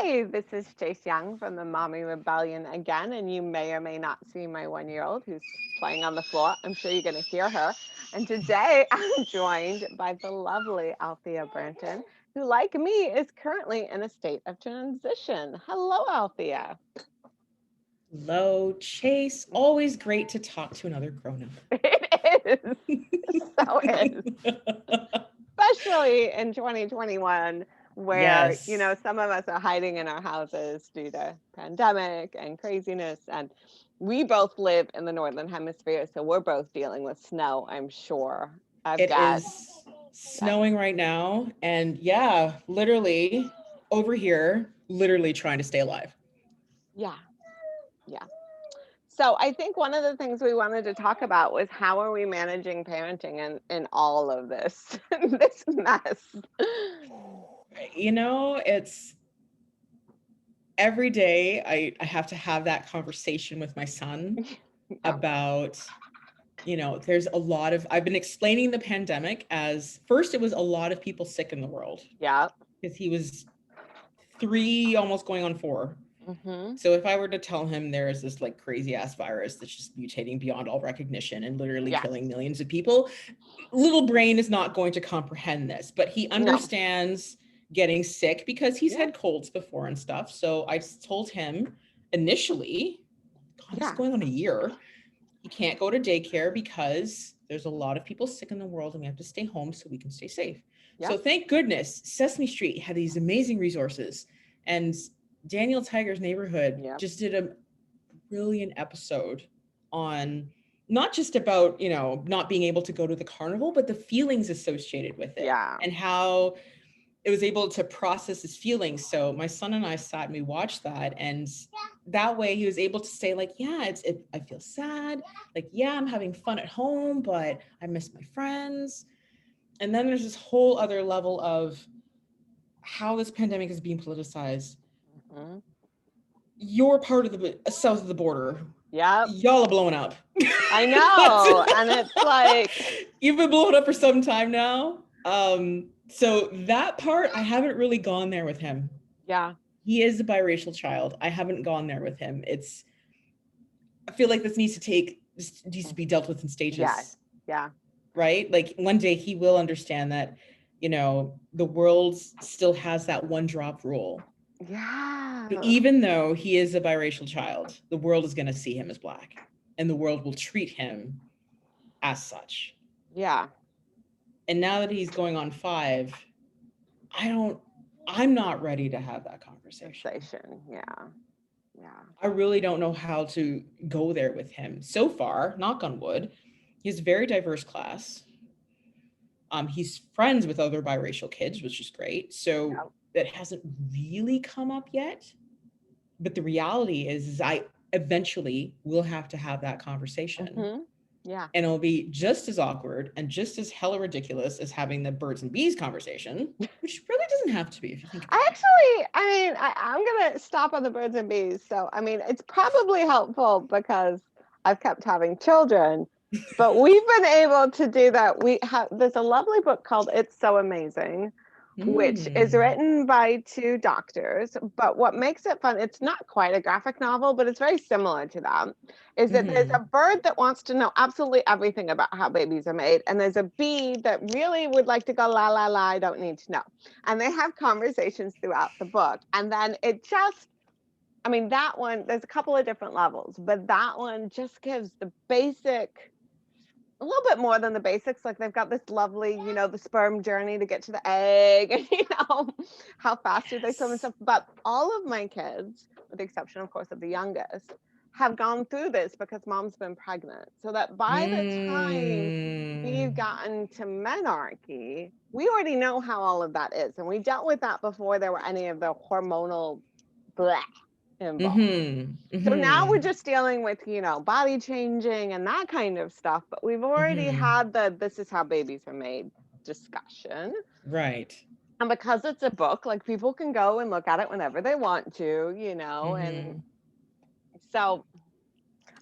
Hi, this is Chase Young from the Mommy Rebellion again, and you may or may not see my 1-year-old who's playing on the floor. I'm sure you're going to hear her. And today I'm joined by the lovely Althea Branton, who, like me, is currently in a state of transition. Hello, Althea. Hello, Chase. Always great to talk to another grown-up. It is. So is. Especially in 2021, where Yes. some of us are hiding in our houses due to pandemic and craziness, and we both live in the northern hemisphere, so we're both dealing with snow, I'm sure. I've It got is yeah, snowing right now. And yeah, literally over here, literally trying to stay alive. yeah, yeah. So I think one of the things we wanted to talk about was how are we managing parenting in all of this this mess. It's every day I have to have that conversation with my son Yeah, about, there's a lot of, I've been explaining the pandemic as first, it was a lot of people sick in the world yeah. because he was 3, almost going on 4. Mm-hmm. So if I were to tell him there is this like crazy ass virus that's just mutating beyond all recognition and literally Yes. killing millions of people, little brain is not going to comprehend this, but he No. understands getting sick because he's Yeah. had colds before and stuff. So I told him initially, God, this is Yeah. going on a year, he can't go to daycare because there's a lot of people sick in the world and we have to stay home so we can stay safe. So Yep. thank goodness Sesame Street had these amazing resources, and Daniel Tiger's Neighborhood Yep. just did a brilliant episode on not just about, not being able to go to the carnival, but the feelings associated with it Yeah. and how it was able to process his feelings. So my son and I sat and we watched that, and that way he was able to say like, yeah, I feel sad. Like, yeah, I'm having fun at home, but I miss my friends. And then there's this whole other level of how this pandemic is being politicized. Mm-hmm. You're part of the south of the border. Yep. Y'all are blowing up. I know. And it's like, You've been blowing up for some time now. So that part, I haven't really gone there with him. yeah. He is a biracial child. I haven't gone there with him. I feel like this needs to be dealt with in Yes. stages, Yeah. right? Like one day he will understand that, the world still has that one drop rule. So Yeah. even though he is a biracial child, the world is going to see him as black and the world will treat him as such. Yeah. And now that he's going on 5, I don't, I'm not ready to have that conversation. Sensation. Yeah. Yeah. I really don't know how to go there with him. So far, knock on wood, he has a very diverse class. He's friends with other biracial kids, which is great. So Yep. that hasn't really come up yet. But the reality is I eventually will have to have that conversation. Mm-hmm. Yeah. And it'll be just as awkward and just as hella ridiculous as having the birds and bees conversation, which really doesn't have to be if you think about it. I'm going to stop on the birds and bees. So, I mean, it's probably helpful because I've kept having children, but we've been able to do that. There's a lovely book called It's So Amazing, which is Mm. written by 2 doctors. But what makes it fun, it's not quite a graphic novel, but it's very similar to that, is that there's a Mm-hmm. bird that wants to know absolutely everything about how babies are made. And there's a bee that really would like to go, la, la, la, I don't need to know. And they have conversations throughout the book. And then that one, there's a couple of different levels, but that one just gives the basic, a little bit more than the basics. Like they've got this lovely, the sperm journey to get to the egg, and how fast do they swim and Yes. stuff. But all of my kids, with the exception, of course, of the youngest, have gone through this because mom's been pregnant. So that by the time we've Mm. gotten to menarche, we already know how all of that is. And we dealt with that before there were any of the hormonal blah involved. Mm-hmm. So now we're Mm-hmm. just dealing with, body changing and that kind of stuff. But we've already Mm-hmm. had the this is how babies are made discussion. Right. And because it's a book, like people can go and look at it whenever they want to, and Mm-hmm. so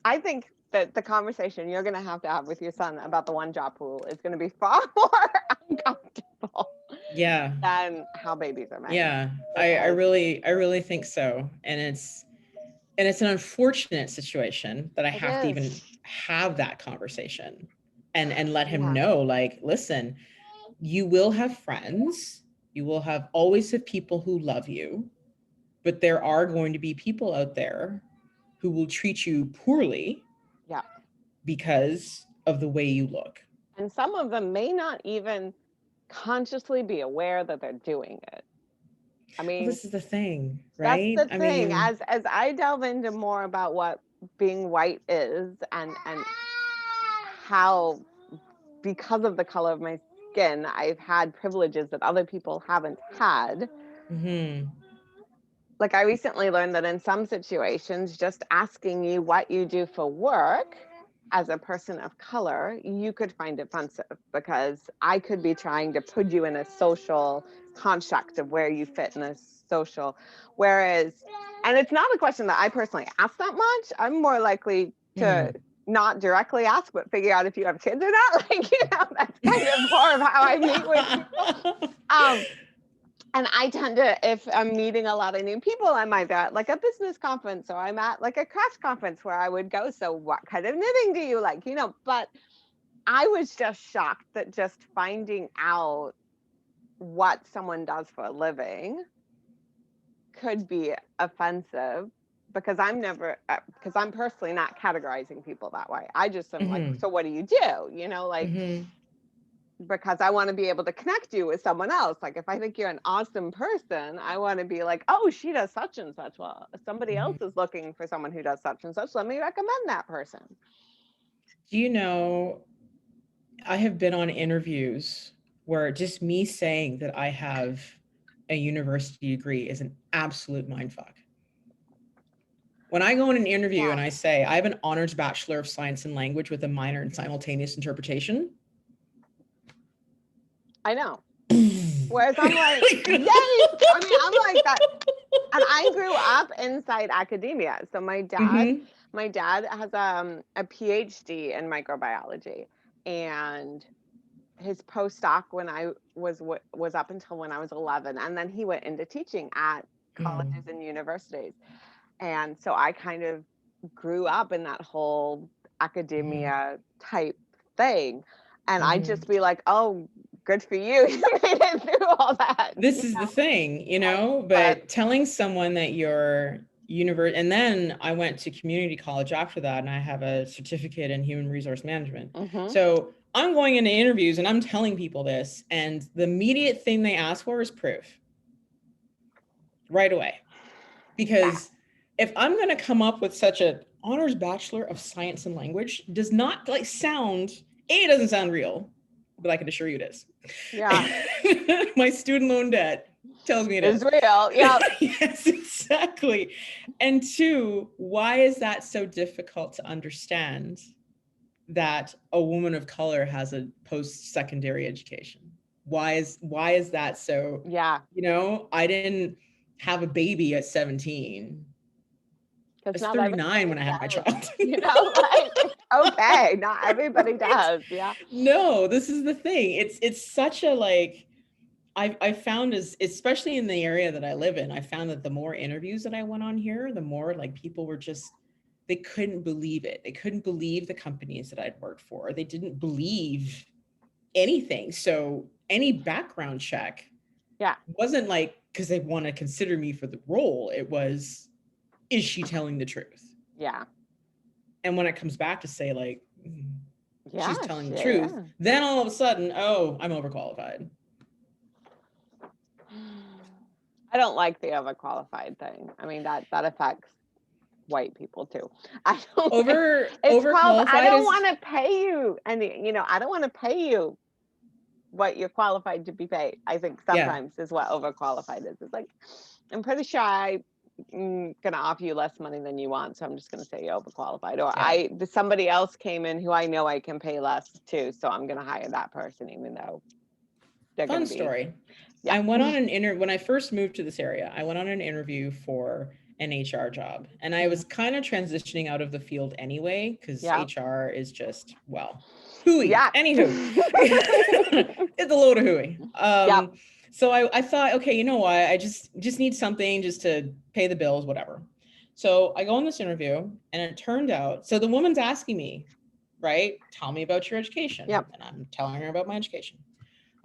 I think that the conversation you're going to have with your son about the one job rule is going to be far more uncomfortable Yeah. than how babies are made. Yeah. I really think so. And it's an unfortunate situation that I have to even have that conversation and let him know, like, listen, you will have friends, you will have always have people who love you, but there are going to be people out there who will treat you poorly because of the way you look. And some of them may not even consciously be aware that they're doing it. I mean, this is the thing, right? That's the thing. As I delve into more about what being white is and how, because of the color of my skin, I've had privileges that other people haven't had. Like, I recently learned that in some situations, just asking you what you do for work as a person of color, you could find offensive, because I could be trying to put you in a social construct of where you fit in a social, whereas, and it's not a question that I personally ask that much. I'm more likely to not directly ask, but figure out if you have kids or not. Like, that's kind of more of how I meet with people. And I tend to, if I'm meeting a lot of new people, I might be at like a business conference, or I'm at like a craft conference where I would go, so what kind of knitting do you like? But I was just shocked that just finding out what someone does for a living could be offensive, because because I'm personally not categorizing people that way. I just am like, so what do you do? Because I want to be able to connect you with someone else. Like, if I think you're an awesome person, I want to be like, oh, she does such and such. Well, somebody else is looking for someone who does such and such. Let me recommend that person. Do I have been on interviews where just me saying that I have a university degree is an absolute mindfuck. When I go in an interview and I say I have an honors Bachelor of Science and Language with a minor in simultaneous interpretation, I know. Whereas I'm like, yay! I mean, I'm like that. And I grew up inside academia. So my dad has a PhD in microbiology, and his postdoc when I was up until when I was 11, and then he went into teaching at colleges and universities. And so I kind of grew up in that whole academia type thing. And I'd just be like, oh, good for you. You made it through all that. This is the thing, but telling someone that you're and then I went to community college after that, and I have a certificate in human resource management. So I'm going into interviews and I'm telling people this, and the immediate thing they ask for is proof right away. Because if I'm going to come up with such an honors Bachelor of Science and Language, does not sound, it doesn't sound real, but I can assure you it is. Yeah. My student loan debt tells me it is real. Yeah. Yes, exactly. And two, why is that so difficult to understand that a woman of color has a post-secondary education? Why is that so? Yeah. I didn't have a baby at 17. I was 39 when I had my child. Okay, not everybody does. Yeah. No, this is the thing. It's such a I found, especially in the area that I live in, I found that the more interviews that I went on here, the more people were just, they couldn't believe it. They couldn't believe the companies that I'd worked for. They didn't believe anything. So any background check wasn't because they want to consider me for the role. It was, is she telling the truth? Yeah. And when it comes back to say she's telling the truth, then all of a sudden, oh, I'm overqualified. I don't like the overqualified thing. I mean, that affects white people too. I don't overqualified. I don't want to pay you, and I don't want to pay you what you're qualified to be paid. I think sometimes is what overqualified is. It's like, I'm pretty sure I'm gonna offer you less money than you want, so I'm just gonna say you're overqualified. Or somebody else came in who I know I can pay less to, so I'm gonna hire that person, even though they're Fun gonna be. Story. Yeah. I went on an when I first moved to this area, I went on an interview for an HR job, and I was kind of transitioning out of the field anyway, because HR is just, well, hooey. Yeah. Anywho, it's a load of hooey. So I thought, okay, you know what? I just need something just to pay the bills, whatever. So I go on this interview, and it turned out, so the woman's asking me, right? Tell me about your education. Yep. And I'm telling her about my education.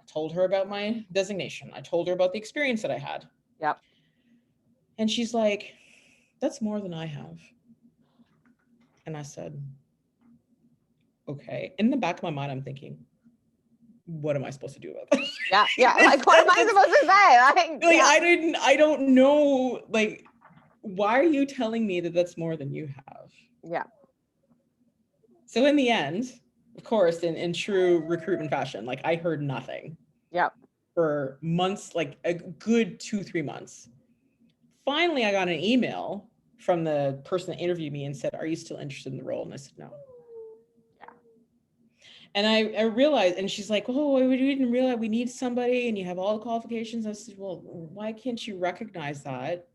I told her about my designation. I told her about the experience that I had. Yep. And she's like, that's more than I have. And I said, okay. In the back of my mind, I'm thinking, what am I supposed to do about that? Yeah. Yeah. Like, what am I supposed to say? Like, Yeah. I don't know. Like, why are you telling me that that's more than you have? Yeah. So in the end, of course, in true recruitment fashion, like, I heard nothing. Yep. For months, like a good 2-3 months. Finally, I got an email from the person that interviewed me and said, are you still interested in the role? And I said, no. Yeah. And I realized, and she's like, oh, we didn't realize we need somebody and you have all the qualifications. I said, well, why can't you recognize that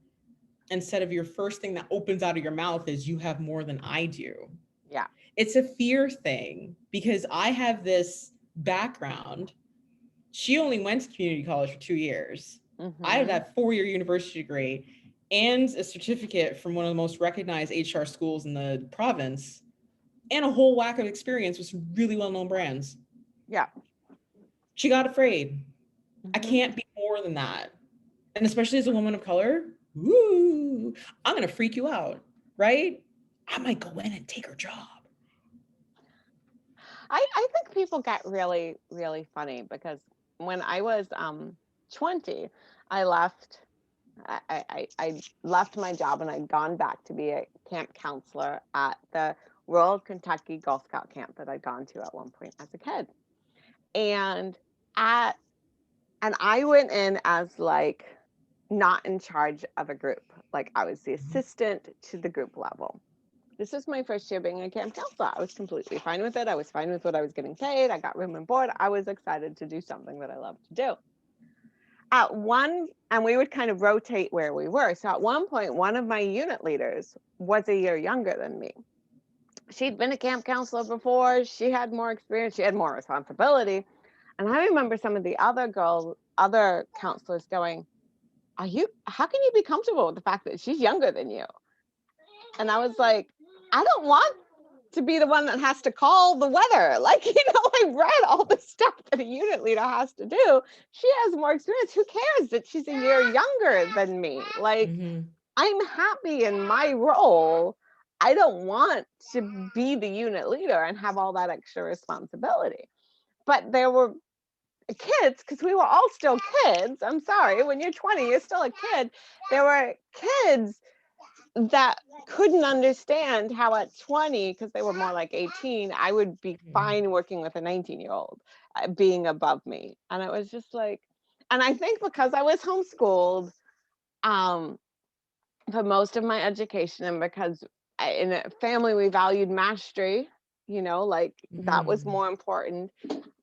instead of your first thing that opens out of your mouth is you have more than I do? Yeah. It's a fear thing because I have this background. She only went to community college for 2 years. Mm-hmm. I have that 4-year university degree and a certificate from one of the most recognized HR schools in the province and a whole whack of experience with some really well-known brands. Yeah. She got afraid. Mm-hmm. I can't be more than that. And especially as a woman of color, woo, I'm going to freak you out, right? I might go in and take her job. I think people get really, really funny because when I was 20, I left my job and I'd gone back to be a camp counselor at the rural Kentucky Girl Scout camp that I'd gone to at one point as a kid. And I went in as like not in charge of a group. Like I was the assistant to the group level. This was my first year being a camp counselor. I was completely fine with it. I was fine with what I was getting paid. I got room and board. I was excited to do something that I love to do. And we would kind of rotate where we were. So at one point, one of my unit leaders was a year younger than me. She'd been a camp counselor before. She had more experience. She had more responsibility. And I remember some of the other counselors going, how can you be comfortable with the fact that she's younger than you? And I was like, I don't want to be the one that has to call the weather. Like, I read all the stuff that a unit leader has to do. She has more experience. Who cares that she's a year younger than me? Like, I'm happy in my role. I don't want to be the unit leader and have all that extra responsibility. But there were kids, because we were all still kids. I'm sorry, when you're 20, you're still a kid. There were kids that couldn't understand how at 20, because they were more like 18, I would be fine working with a 19-year-old being above me. And it was just like, and I think because I was homeschooled for most of my education, and because in a family we valued mastery, that was more important.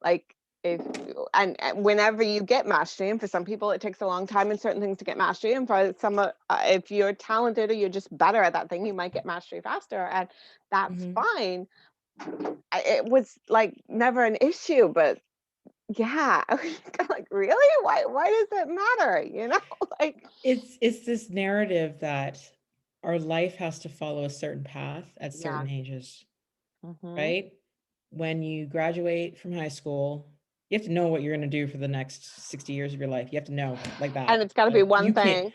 Like, and whenever you get mastery, and for some people it takes a long time in certain things to get mastery, and for some if you're talented or you're just better at that thing, you might get mastery faster, and that's fine. It was like never an issue, but yeah, I was like, really, why does it matter? Like, it's this narrative that our life has to follow a certain path at certain ages, right? When you graduate from high school, you have to know what you're going to do for the next 60 years of your life. You have to know, like that. And it's got to be one thing.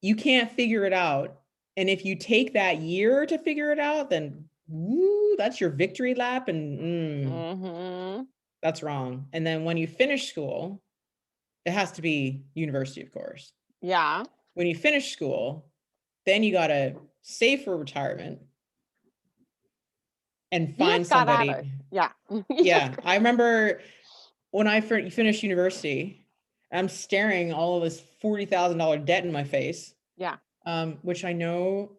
You can't figure it out. And if you take that year to figure it out, then woo, that's your victory lap. And that's wrong. And then when you finish school, it has to be university, of course. Yeah. When you finish school, then you got to save for retirement and find somebody. Yeah. Yeah. I remember when I finished university, I'm staring all of this $40,000 debt in my face. Yeah. Which I know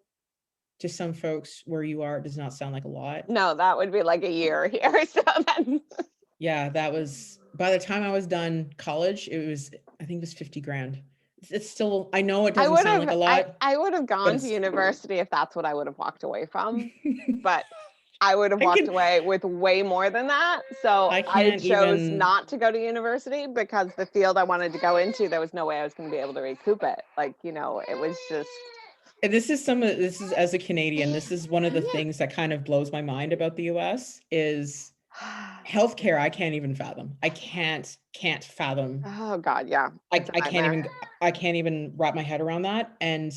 to some folks where you are, it does not sound like a lot. No, that would be like a year here. So then. Yeah, that was, by the time I was done college, I think it was 50 grand. It's still, I know it doesn't sound like a lot. I would have gone to university if that's what I would have walked away from. But I would have walked away with way more than that. So I chose not to go to university because the field I wanted to go into, there was no way I was going to be able to recoup it. Like, you know, it was just. This is as a Canadian, this is one of the things that kind of blows my mind about the US is healthcare. I can't even fathom. I can't fathom. Oh God, yeah. I can't even wrap my head around that. And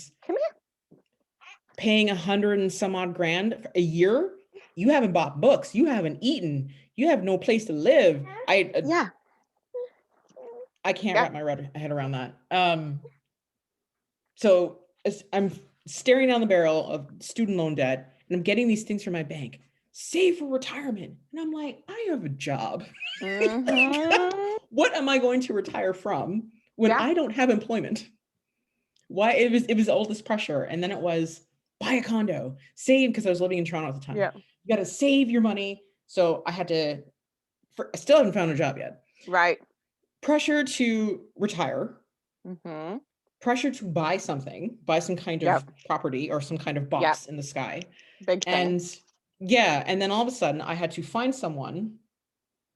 paying $100 and some odd grand a year, you haven't bought books, you haven't eaten, you have no place to live. I can't wrap my head around that. So I'm staring down the barrel of student loan debt, and I'm getting these things from my bank, save for retirement, and I'm like, I have a job. What am I going to retire from when I don't have employment? Why? It was all this pressure, and then it was buy a condo, save, because I was living in Toronto at the time. You got to save your money. So I had to. I still haven't found a job yet. Right. Pressure to retire. Pressure to buy some kind of property or some kind of box in the sky. Big thing. And then all of a sudden I had to find someone,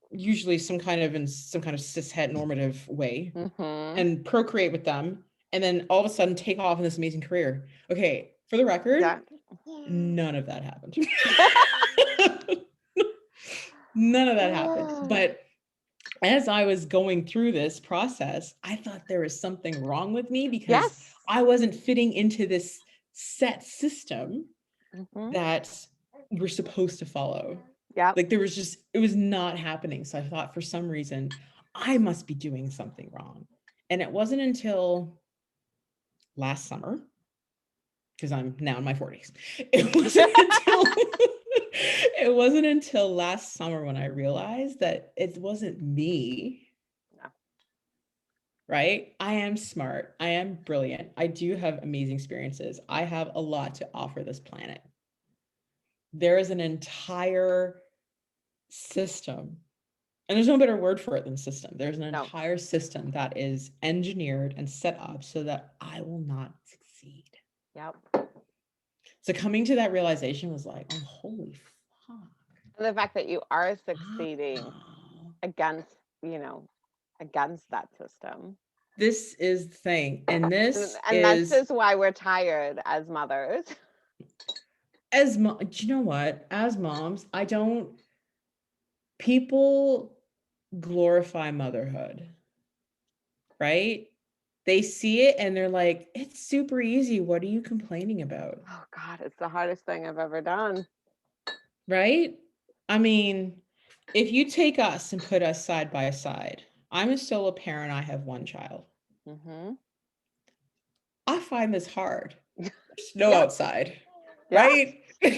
usually some kind of cishet normative way, and procreate with them, and then all of a sudden take off in this amazing career. Okay, for the record, none of that happened. None of that happened. But as I was going through this process, I thought there was something wrong with me because I wasn't fitting into this set system that we're supposed to follow. Like it was not happening. So I thought for some reason I must be doing something wrong. And it wasn't until last summer, because I'm now in my 40s. It wasn't until last summer when I realized that it wasn't me. Right? I am smart. I am brilliant. I do have amazing experiences. I have a lot to offer this planet. There is an entire system, and there's no better word for it than system. There's an entire system that is engineered and set up so that I will not succeed. So coming to that realization was like, oh, holy fuck. And the fact that you are succeeding against that system. This is the thing. And that's just why we're tired as mothers. Do you know what? As moms, people glorify motherhood, right? They see it and they're like, it's super easy. What are you complaining about? Oh God, it's the hardest thing I've ever done. Right? I mean, if you take us and put us side by side, I'm a solo parent. I have one child. I find this hard. Snow outside, right? I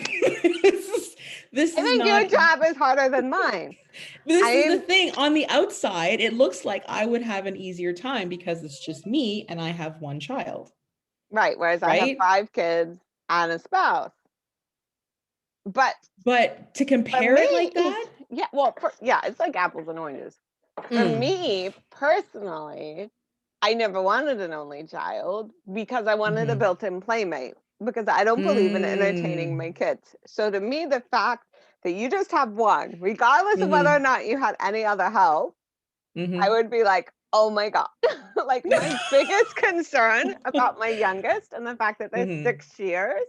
think your job is harder than mine. This is the thing. On the outside, it looks like I would have an easier time because it's just me and I have one child. Right. Whereas I have 5 kids and a spouse. But to compare it like that? Yeah. Well, it's like apples and oranges. For me personally, I never wanted an only child because I wanted a built-in playmate, because I don't believe in entertaining my kids. So to me, the fact that you just have one, regardless of whether or not you had any other help, I would be like, oh my God. Like my biggest concern about my youngest, and the fact that there's 6 years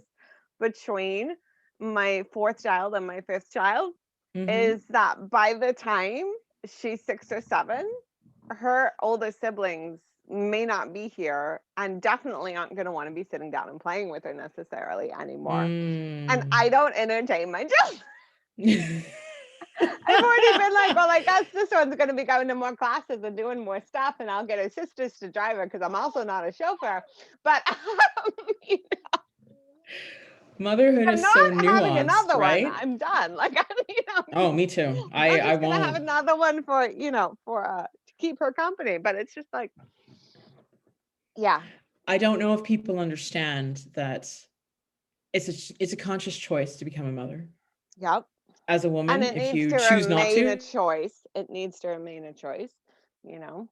between my 4th child and my 5th child, is that by the time she's 6 or 7, her older siblings may not be here and definitely aren't going to want to be sitting down and playing with her necessarily anymore. And I don't entertain my children. I've already been like, well, I guess this one's going to be going to more classes and doing more stuff, and I'll get her sisters to drive her because I'm also not a chauffeur. But motherhood is so nuanced, having another right? one. I'm done. Like, Oh, me too. I won't have another one for to keep her company. But it's just like, I don't know if people understand that it's a conscious choice to become a mother. Yep. As a woman, and if you choose not to, it needs to remain a choice. You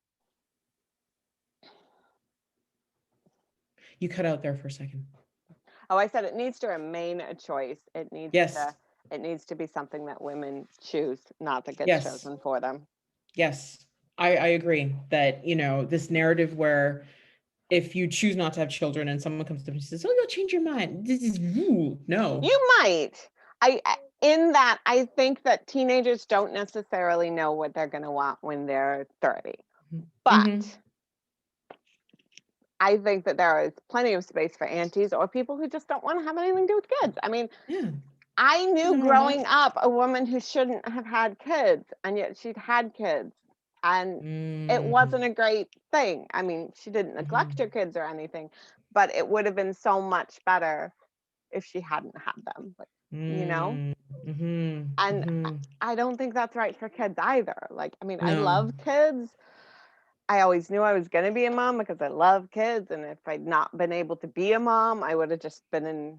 cut out there for a second. Oh, I said it needs to remain a choice. It needs to It needs to be something that women choose, not that gets Yes. chosen for them. Yes. I agree that, this narrative where if you choose not to have children and someone comes up and says, "Oh, you'll change your mind." This is no. You might. I think that teenagers don't necessarily know what they're going to want when they're 30. But Mhm. I think that there is plenty of space for aunties or people who just don't want to have anything to do with kids. I mean, Yeah. I knew Nothing wrong with growing that. up a woman who shouldn't have had kids, and yet she'd had kids. And it wasn't a great thing. I mean, she didn't neglect her kids or anything, but it would have been so much better if she hadn't had them. Like, Mm-hmm. And Mm-hmm. I don't think that's right for kids either. Like, I mean, I No. love kids. I always knew I was going to be a mom because I love kids. And if I'd not been able to be a mom, I would have just been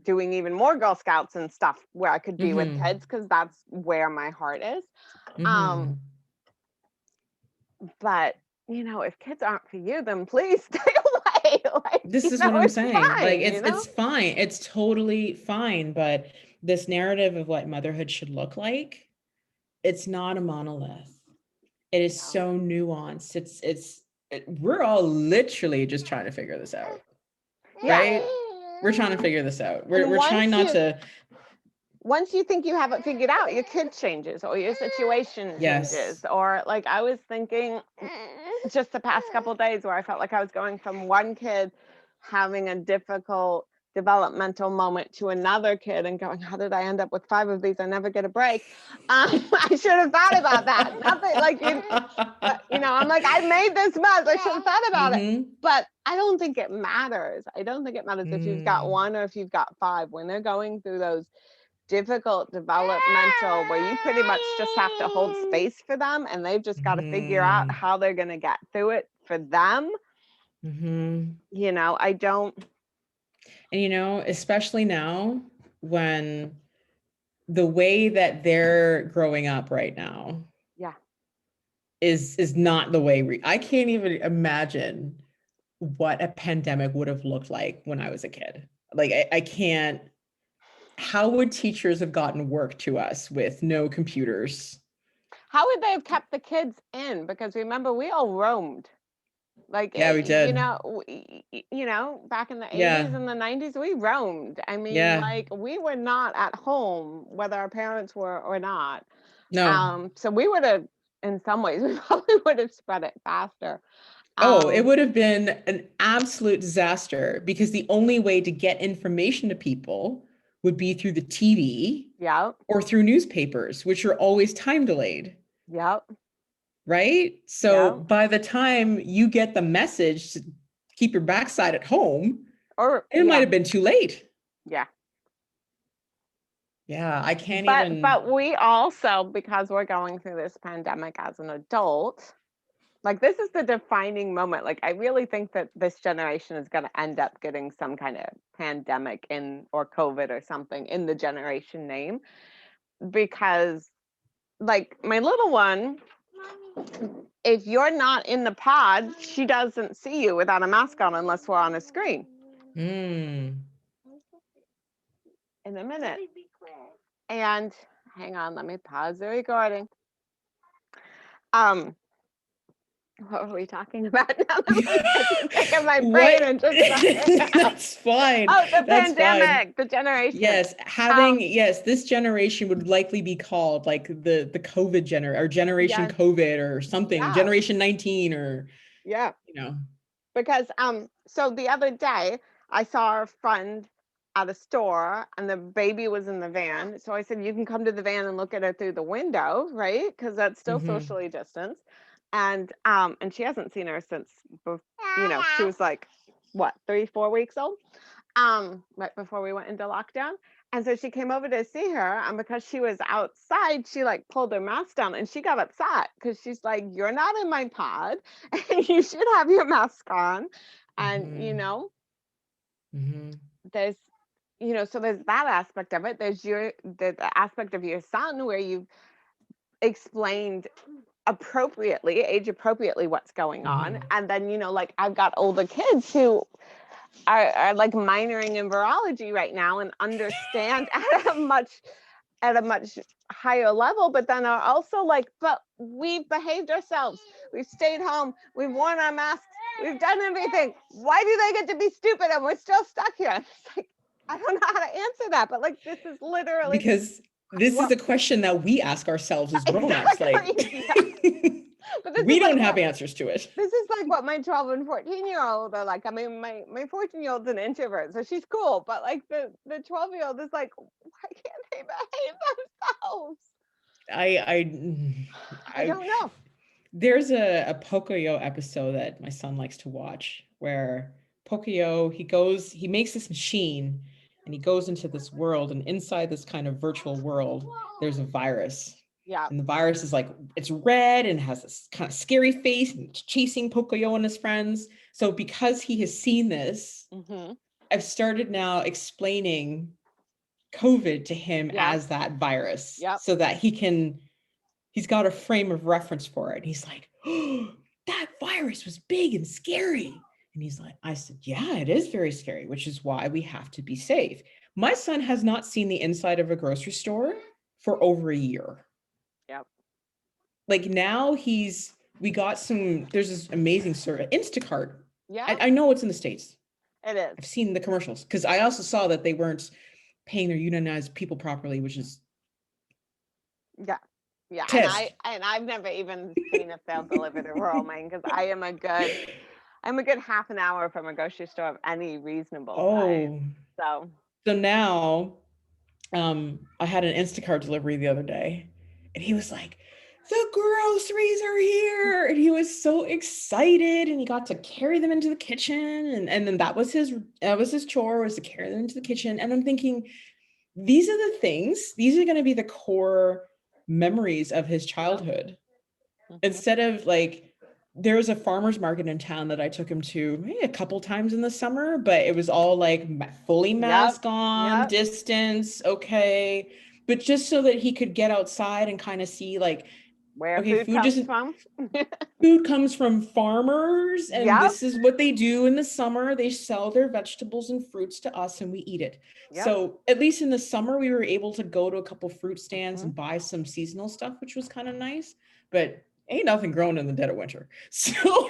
doing even more Girl Scouts and stuff where I could be with kids, because that's where my heart is. Mm-hmm. But if kids aren't for you, then please stay away. Like, This is what I'm it's saying. Like, fine. it's fine. It's totally fine. But this narrative of what motherhood should look like, it's not a monolith. It is so nuanced. We're all literally just trying to figure this out. Yeah. Right? We're trying to figure this out. And We're trying not to. Once you think you have it figured out, your kid changes or your situation changes. Or like I was thinking just the past couple of days where I felt like I was going from one kid having a difficult developmental moment to another kid and going, how did I end up with 5 of these? I never get a break. I should have thought about that. Nothing like I'm like, I made this mess. I should have thought about it. But I don't think it matters. I don't think it matters if you've got 1 or if you've got 5. When they're going through those difficult developmental where you pretty much just have to hold space for them and they've just got to figure out how they're going to get through it for them. I don't. And especially now when the way that they're growing up right now is not the way I can't even imagine what a pandemic would have looked like when I was a kid. Like I can't. How would teachers have gotten work to us with no computers? How would they have kept the kids in? Because remember, we all roamed. Like, yeah, we did. Back in the 80s and the 90s, we roamed. I mean, like, we were not at home, whether our parents were or not. No. So we would have, in some ways, we probably would have spread it faster. It would have been an absolute disaster because the only way to get information to people would be through the TV or through newspapers, which are always time delayed. Right? So by the time you get the message to keep your backside at home, it might have been too late. Yeah, I can't even. But we also, because we're going through this pandemic as an adult, like this is the defining moment. Like I really think that this generation is going to end up getting some kind of pandemic or COVID or something in the generation name, because like my little one, if you're not in the pod, she doesn't see you without a mask on unless we're on a screen. In a minute. And hang on, let me pause the recording. What were we talking about now? My brain and just That's fine. Oh, the That's pandemic, fine. the generation. Yes, this generation would likely be called like the COVID or generation COVID or something, generation 19 or Because so the other day I saw a friend at a store and the baby was in the van. So I said, you can come to the van and look at her through the window, right? Because that's still socially distanced. And she hasn't seen her since, she was like, what, 3-4 weeks old, right before we went into lockdown. And so she came over to see her, and because she was outside, she like pulled her mask down, and she got upset because she's like, you're not in my pod, and you should have your mask on. And there's so there's that aspect of it. There's the aspect of your son where you've explained age appropriately what's going on. And then like I've got older kids who are like minoring in virology right now and understand at a much higher level, but then are also like, but we've behaved ourselves. We've stayed home. We've worn our masks. We've done everything. Why do they get to be stupid and we're still stuck here? It's like, I don't know how to answer that, but like, this is literally Because this is a question that we ask ourselves as grown-ups. exactly, Like, but this we is don't like have answers to it. this is like what my 12 and 14-year-old are like. I mean, my 14-year-old's an introvert, so she's cool, but like the 12-year-old is like, why can't they behave themselves? I don't know. There's a Pocoyo episode that my son likes to watch where Pocoyo, he makes this machine and he goes into this world, and inside this kind of virtual world, there's a virus. Yeah. And the virus is like, it's red and has this kind of scary face and it's chasing Pocoyo and his friends. So because he has seen this, I've started now explaining COVID to him as that virus so that he's got a frame of reference for it. He's like, oh, that virus was big and scary. And he's like, I said, yeah, it is very scary, which is why we have to be safe. My son has not seen the inside of a grocery store for over a year. Yep. Like now there's this amazing service, Instacart. Yeah. I know it's in the States. It is. I've seen the commercials because I also saw that they weren't paying their unionized people properly, which is yeah. test. And I've never even seen if they'll deliver to rural Maine, because I'm a good half an hour from a grocery store of any reasonable time. So now I had an Instacart delivery the other day and he was like, the groceries are here, and he was so excited, and he got to carry them into the kitchen, and then that was his chore, was to carry them into the kitchen. And I'm thinking, these are going to be the core memories of his childhood. Instead of like, there was a farmer's market in town that I took him to maybe a couple times in the summer, but it was all like fully mask on, distance, okay, but just so that he could get outside and kind of see like where food comes from. Food comes from farmers, and this is what they do in the summer. They sell their vegetables and fruits to us and we eat it. So at least in the summer, we were able to go to a couple fruit stands and buy some seasonal stuff, which was kind of nice, but ain't nothing growing in the dead of winter. So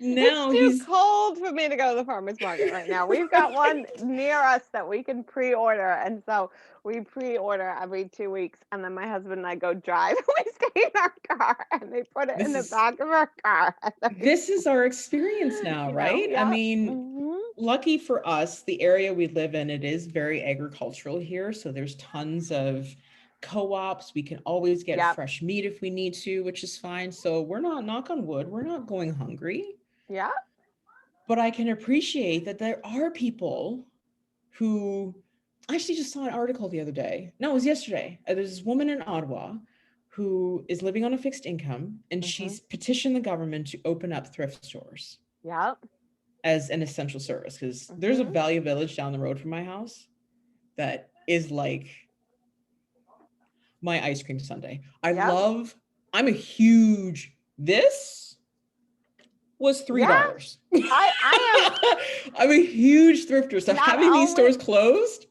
now it's too cold for me to go to the farmer's market right now. We've got one near us that we can pre-order, and so we pre-order every 2 weeks, and then my husband and I go drive. We stay in our car and they put it in the back of our car. This is our experience now, right? I mean, lucky for us, the area we live in, it is very agricultural here, so there's tons of co-ops. We can always get fresh meat if we need to, which is fine. So we're not, knock on wood, we're not going hungry. Yeah. But I can appreciate that there are people who, I actually just saw an article the other day. No, it was yesterday. There's this woman in Ottawa who is living on a fixed income, and she's petitioned the government to open up thrift stores. As an essential service, because there's a Value Village down the road from my house that is like my ice cream sundae. I'm a huge, this was $3. I'm a huge thrifter. So having these stores closed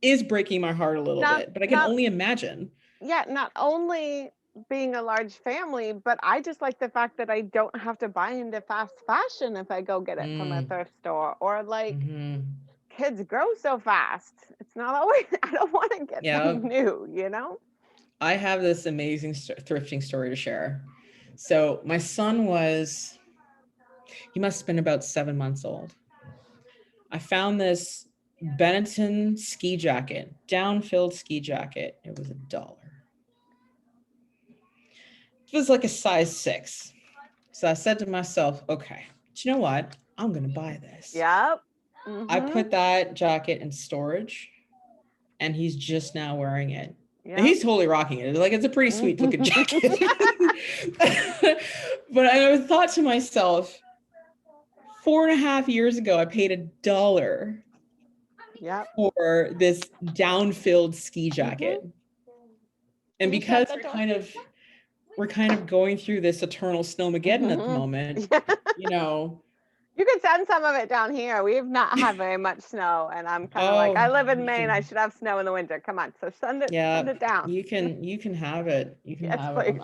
is breaking my heart a little bit, but I can only imagine. Not only being a large family, but I just like the fact that I don't have to buy into fast fashion if I go get it from a thrift store, or like kids grow so fast. It's not always, I don't want to get them new, you know? I have this amazing thrifting story to share. So my son he must have been about 7 months old. I found this Benetton ski jacket, down-filled ski jacket. It was $1. It was like a size 6. So I said to myself, okay, do you know what? I'm going to buy this. I put that jacket in storage, and he's just now wearing it. And he's totally rocking it. Like, it's a pretty sweet looking jacket. But I thought to myself, 4.5 years ago, I paid $1 for this down-filled ski jacket. And because we're kind of going through this eternal snowmageddon at the moment, you know, You could send some of it down here. We've not had very much snow, and I'm kind of like, Oh, I live in you Maine. I can, should have snow in the winter. Come on, so send yeah, it down. you can have it. You can Yes, have it. please.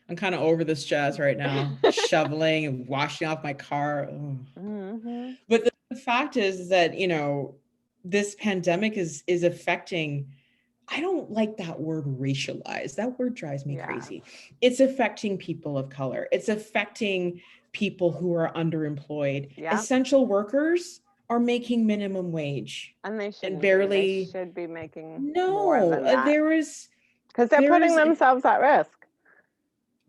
I'm kind of over this jazz right now. Shoveling and washing off my car. Ugh. Mm-hmm. But the fact is that, you know, this pandemic is affecting, I don't like that word racialized. That word drives me Yeah. crazy. It's affecting people of color. It's affecting people who are underemployed. Yeah. Essential workers are making minimum wage And they and shouldn't be. They barely, should be making more no, than that because they're there putting is themselves at risk.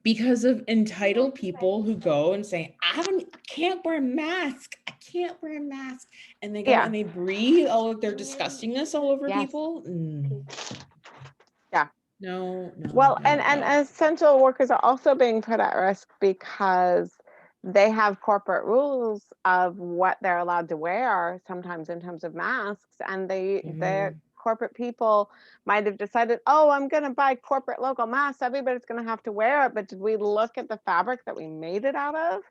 because of entitled people who go and say, I can't wear a mask. I can't wear a mask. And they go Yeah. and they breathe all of their disgustingness all over Yes. people. Yeah. No, Well, no, and no. essential workers are also being put at risk because they have corporate rules of what they're allowed to wear, sometimes in terms of masks, and their corporate people might have decided, oh, I'm going to buy corporate local masks. Everybody's going to have to wear it. But did we look at the fabric that we made it out of?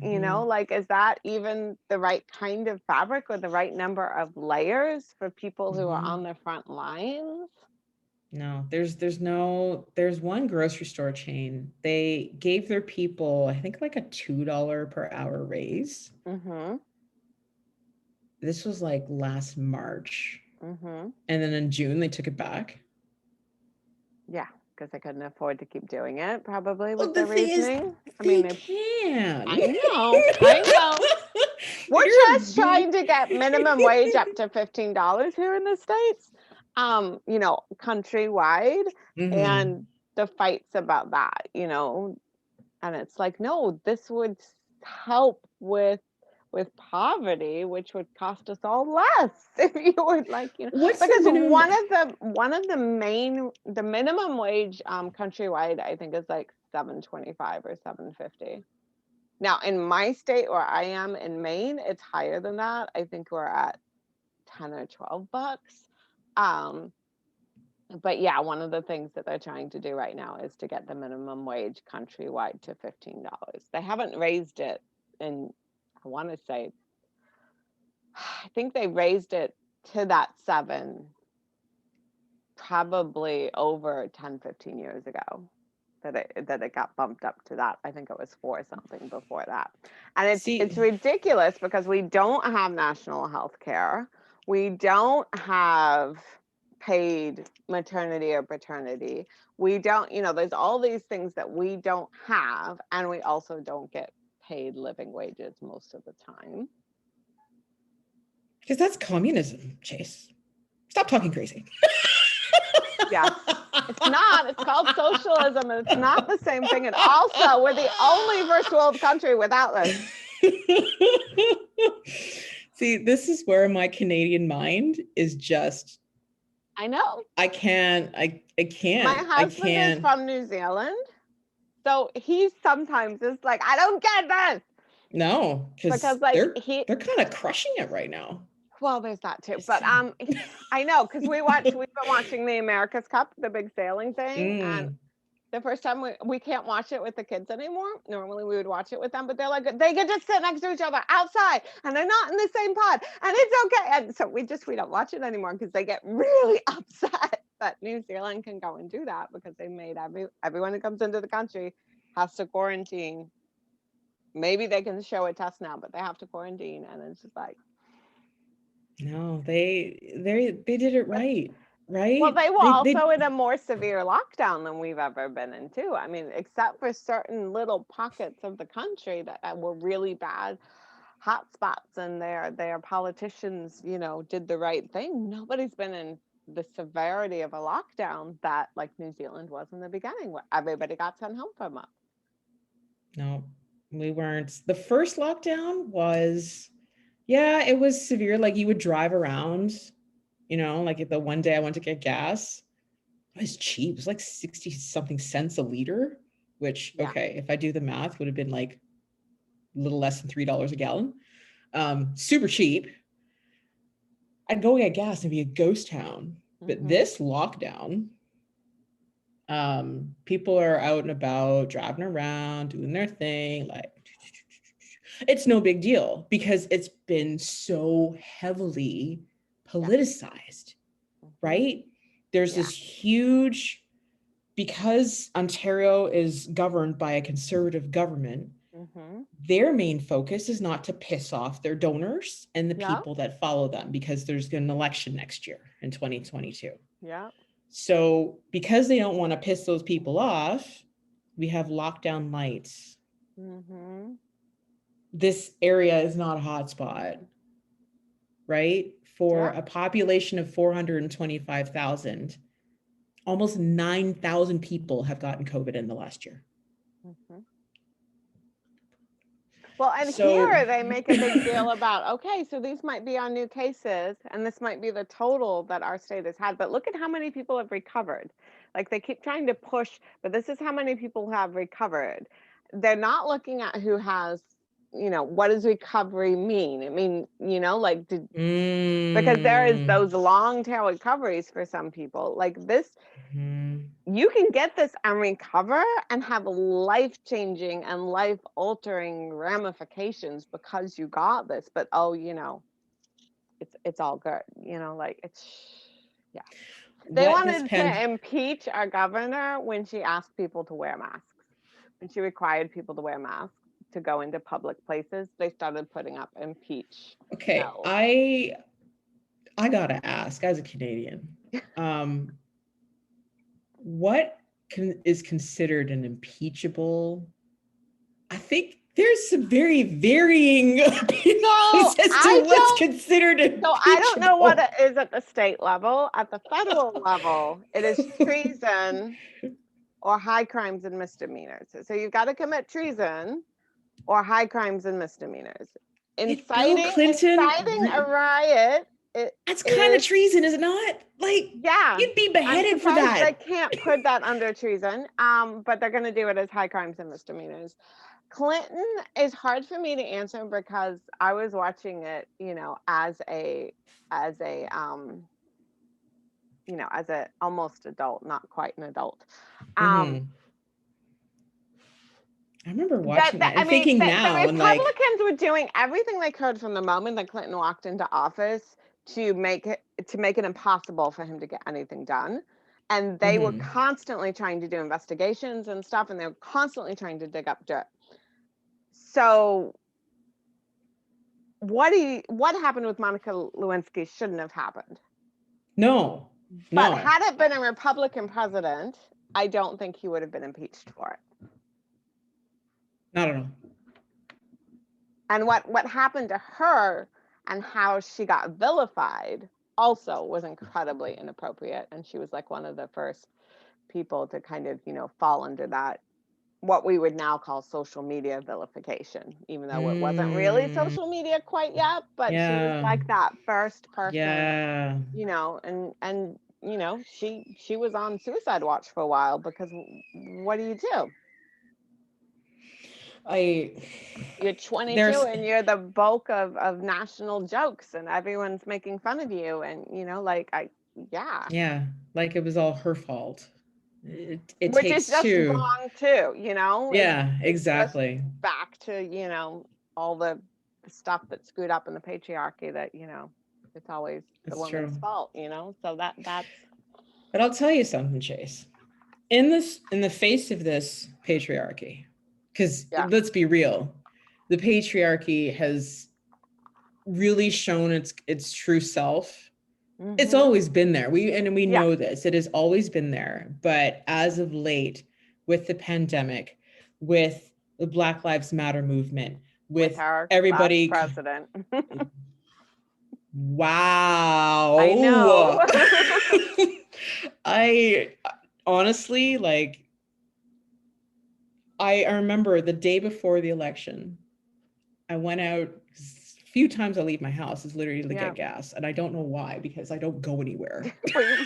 You know, like, is that even the right kind of fabric or the right number of layers for people who are on the front lines? No, there's one grocery store chain. They gave their people, I think, like a $2 per hour raise. Mm-hmm. This was like last March. Mm-hmm. And then in June, they took it back. Yeah, because they couldn't afford to keep doing it, probably, Well, with the their thing is, reasoning. I they mean, can. I know. We're You're just trying to get minimum wage up to $15 here in the States, you know, countrywide. And the fights about that, you know, and it's like, no, this would help with poverty, which would cost us all less if you would, like, you know, What's the because minimum? the minimum wage countrywide, I think, is like $7.25 or $7.50. Now in my state where I am in Maine, it's higher than that. I think we're at 10 or 12 bucks. But yeah, one of the things that they're trying to do right now is to get the minimum wage countrywide to $15. They haven't raised it in, I want to say, I think they raised it to that 7 probably over 10, 15 years ago that it got bumped up to that. I think it was 4 something before that. And it's ridiculous because we don't have national health care. We don't have paid maternity or paternity. We don't, you know, there's all these things that we don't have, and we also don't get paid living wages most of the time. Because that's communism, Chase. Stop talking crazy. Yeah, it's not. It's called socialism, and it's not the same thing. And also, we're the only first world country without this. See, this is where my Canadian mind is just. I know. I can't. My husband is from New Zealand, so he sometimes is like, I don't get this. No, because like they're kind of crushing it right now. Well, there's that too. But I know, because we've been watching the America's Cup, the big sailing thing, and the first time we can't watch it with the kids anymore. Normally we would watch it with them, but they're like, they can just sit next to each other outside and they're not in the same pod, and it's okay. And so we don't watch it anymore because they get really upset that New Zealand can go and do that, because they made everyone who comes into the country has to quarantine. Maybe they can show a test now, but they have to quarantine, and it's just like, no, they did it right. Well, they were also in a more severe lockdown than we've ever been in too. I mean, except for certain little pockets of the country that were really bad hotspots, and their politicians, you know, did the right thing. Nobody's been in the severity of a lockdown that, like, New Zealand was in the beginning, where everybody got sent home for a month. No, we weren't. The first lockdown was, yeah, it was severe. Like, you would drive around, you know, like the one day I went to get gas, it was cheap. It was like 60 something cents a liter, which, okay, if I do the math, would have been like a little less than $3 a gallon. Super cheap. I'd go get gas and be a ghost town. But this lockdown, people are out and about, driving around, doing their thing. Like, It's no big deal because it's been so heavily politicized, right? There's this huge, because Ontario is governed by a conservative government, their main focus is not to piss off their donors and the people that follow them, because there's an election next year in 2022. Yeah. So because they don't want to piss those people off, we have lockdown lights. This area is not a hotspot, right? For a population of 425,000, almost 9,000 people have gotten COVID in the last year. Well, and here they make a big deal about, okay, so these might be our new cases, and this might be the total that our state has had, but look at how many people have recovered. Like, they keep trying to push, but this is how many people have recovered. They're not looking at who has, you know, what does recovery mean? I mean, you know, like, because there is those long tail recoveries for some people. Like this, you can get this and recover and have life-changing and life-altering ramifications because you got this. But you know, it's all good. You know, like They wanted to impeach our governor when she asked people to wear masks. When she required people to wear masks to go into public places, they started putting up impeach. Okay, no. I gotta ask, as a Canadian, what is considered an impeachable? I think there's some very varying opinions as to what's considered impeachable. So I don't know what it is at the state level. At the federal level, it is treason or high crimes and misdemeanors. So you've got to commit treason or high crimes and misdemeanors. Inciting a riot. That's kind of treason, is it not? Like, you'd be beheaded for that. They can't put that under treason, but they're going to do it as high crimes and misdemeanors. Clinton is hard for me to answer because I was watching it, you know, as a you know, as a almost adult, not quite an adult. I remember watching that and thinking now. The Republicans were doing everything they could from the moment that Clinton walked into office to make it impossible for him to get anything done. And they were constantly trying to do investigations and stuff, and they were constantly trying to dig up dirt. So what happened with Monica Lewinsky shouldn't have happened. No. But had it been a Republican president, I don't think he would have been impeached for it. Not at all. And what happened to her and how she got vilified also was incredibly inappropriate. And she was like one of the first people to kind of, you know, fall under that, what we would now call social media vilification, even though it wasn't really social media quite yet, but she was like that first person, you know, and you know, she was on suicide watch for a while because what do? You're 22 and you're the bulk of national jokes and everyone's making fun of you, and you know, like like it was all her fault. It which takes is just two. wrong too, you know. Exactly. Back to, you know, all the stuff that's screwed up in the patriarchy that, you know, it's always the woman's fault, you know. So that's. But I'll tell you something, Chase. In the face of this patriarchy, because let's be real, the patriarchy has really shown its true self. It's always been there. We know this. It has always been there. But as of late, with the pandemic, with the Black Lives Matter movement, with our everybody president. Wow. I know. I honestly, like, I remember the day before the election, I went out. Few times I leave my house is literally to get gas, and I don't know why, because I don't go anywhere.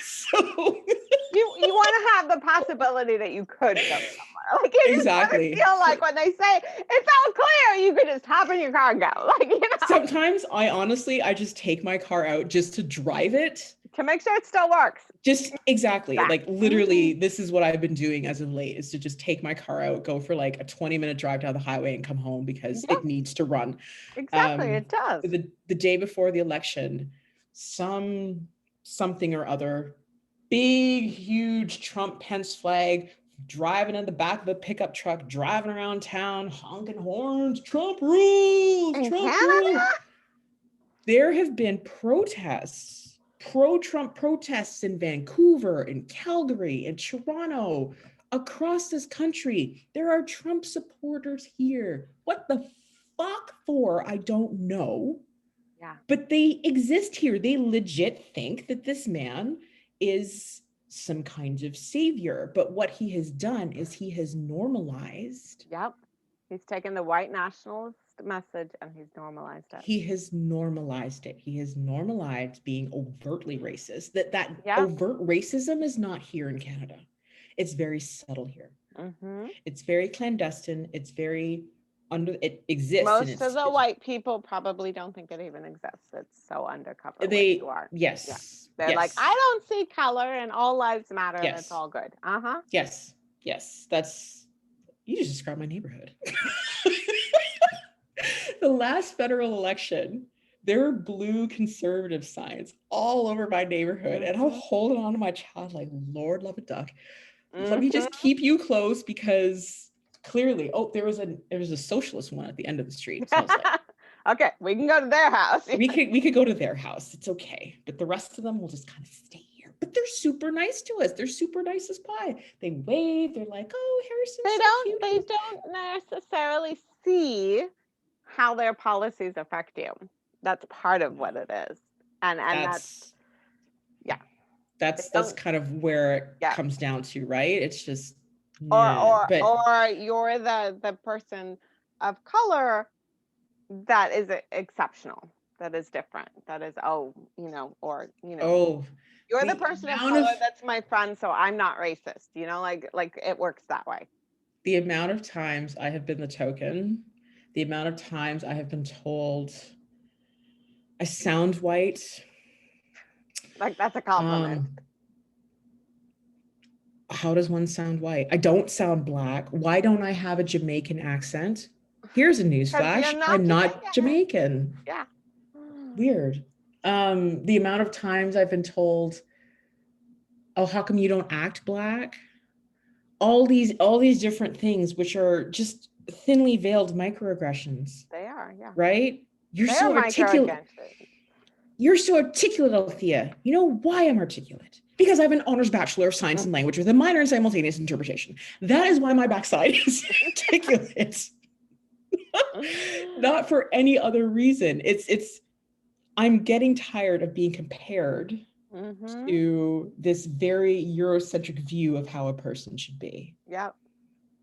So you want to have the possibility that you could go somewhere. Like, you exactly. Just feel like when they say it's all clear, you could just hop in your car and go. Like, you know. Sometimes I just take my car out just to drive it, to make sure it still works. Just exactly. Back. Like literally, this is what I've been doing as of late, is to just take my car out, go for like a 20-minute drive down the highway and come home because it needs to run. Exactly, it does. The day before the election, something or other, big, huge Trump Pence flag, driving in the back of a pickup truck, driving around town, honking horns, Trump rules, In Trump Canada? rules. There have been protests, pro-Trump protests in Vancouver, in Calgary, in Toronto, across this country. There are Trump supporters here. What the fuck for? I don't know. Yeah. But they exist here. They legit think that this man is some kind of savior. But what he has done is he has normalized. Yep. He's taken the white nationalist message and he's normalized it. He has normalized it. He has normalized being overtly racist. That overt racism is not here in Canada. It's very subtle here. Mm-hmm. It's very clandestine. It's very it exists. Most of the white people probably don't think it even exists. It's so undercover where you are. Yes. Yeah. They're like, I don't see color and all lives matter and it's all good. Yes. Yes. You just described my neighborhood. The last federal election, there were blue conservative signs all over my neighborhood. And I'm holding on to my child like, Lord love a duck. Let me just keep you close because clearly, there was a socialist one at the end of the street. So I was like, okay, we can go to their house. we could go to their house. It's okay. But the rest of them will just kind of stay here. But they're super nice to us. They're super nice as pie. They wave. They're like, oh, Harrison. They don't necessarily see how their policies affect you. That's part of what it is. And that's kind of where it comes down to, right? It's just or you're the person of color that is exceptional, that is different, that is you're the person of color that's my friend, so I'm not racist, like it works that way. The amount of times I have been the token, the amount of times I have been told I sound white, like that's a compliment. How does one sound white? I don't sound black. Why don't I have a Jamaican accent? Here's a newsflash. I'm not Jamaican. Yeah. Weird. The amount of times I've been told, oh, how come you don't act black? All these different things, which are just thinly veiled microaggressions. They are, yeah. Right? You're so articulate. You're so articulate, Althea. You know why I'm articulate? Because I have an honors Bachelor of Science and Language with a minor in simultaneous interpretation. That is why my backside is articulate. Not for any other reason. I'm getting tired of being compared to this very Eurocentric view of how a person should be. Yep.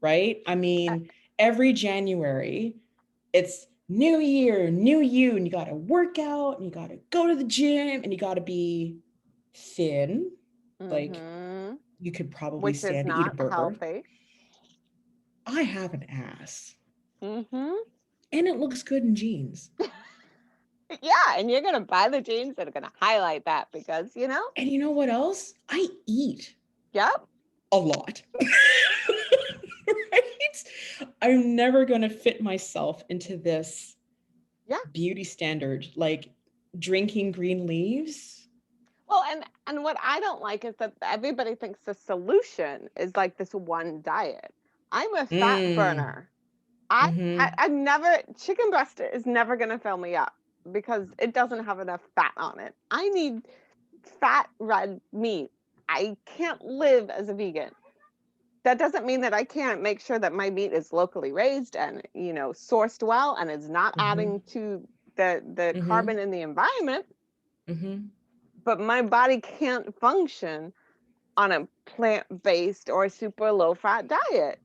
Right? I mean, every January, it's new year, new you, and you got to work out, and you got to go to the gym, and you got to be thin. Like you could probably stand to eat a burger. Healthy. I have an ass. And it looks good in jeans. Yeah, and you're gonna buy the jeans that are gonna highlight that because And you know what else? I eat. Yep. A lot. Right? I'm never gonna fit myself into this beauty standard, like drinking green leaves. Well, and what I don't like is that everybody thinks the solution is like this one diet. I'm a fat burner. I've never, chicken breast is never going to fill me up because it doesn't have enough fat on it. I need fat red meat. I can't live as a vegan. That doesn't mean that I can't make sure that my meat is locally raised and, sourced well and is not adding to the carbon in the environment. But my body can't function on a plant-based or super low-fat diet.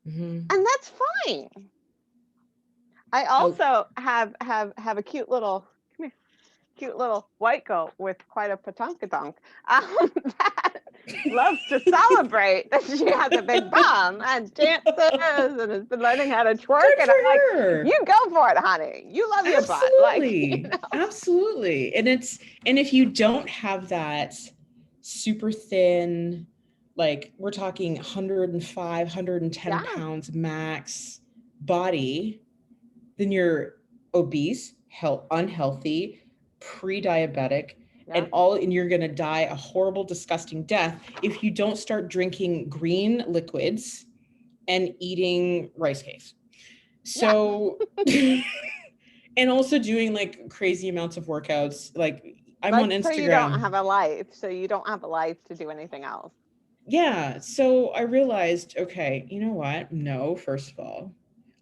And that's fine. I also have a cute little white goat with quite a patonkatonk loves to celebrate that she has a big bum and dances and has been learning how to twerk. Good And for I'm like, her. you go for it, honey. You love your butt. Like, you know? Absolutely. And if you don't have that super thin, like we're talking 105, 110 Yeah. pounds max body, then you're obese, unhealthy, pre-diabetic, Yeah. and you're going to die a horrible, disgusting death if you don't start drinking green liquids and eating rice cakes. So, and also doing like crazy amounts of workouts. Like I'm on Instagram. So you don't have a life. So you don't have a life to do anything else. Yeah. So I realized, okay, you know what? No, first of all,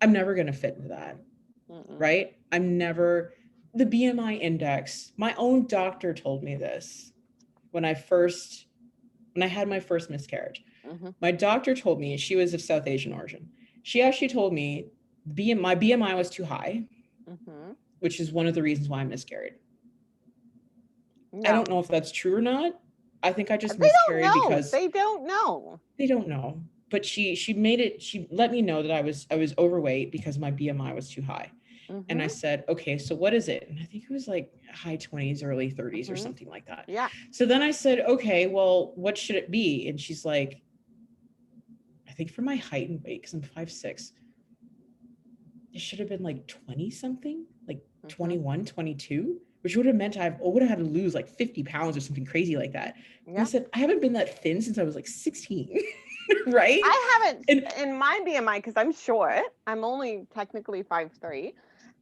I'm never going to fit into that. Right? The BMI index, my own doctor told me this when I had my first miscarriage. My doctor told me, she was of South Asian origin. She actually told me my BMI was too high, which is one of the reasons why I miscarried. No. I don't know if that's true or not. I think I just miscarried because they don't know. They don't know. But she let me know that I was overweight because my BMI was too high. And I said, okay, so what is it? And I think it was like high 20s, early 30s or something like that. Yeah. So then I said, okay, well, what should it be? And she's like, I think for my height and weight, because I'm 5'6", it should have been like 20 something, like 21, 22, which would have meant I would have had to lose like 50 pounds or something crazy like that. Yeah. I said, I haven't been that thin since I was like 16. Right? I haven't in my BMI, because I'm short. I'm only technically 5'3".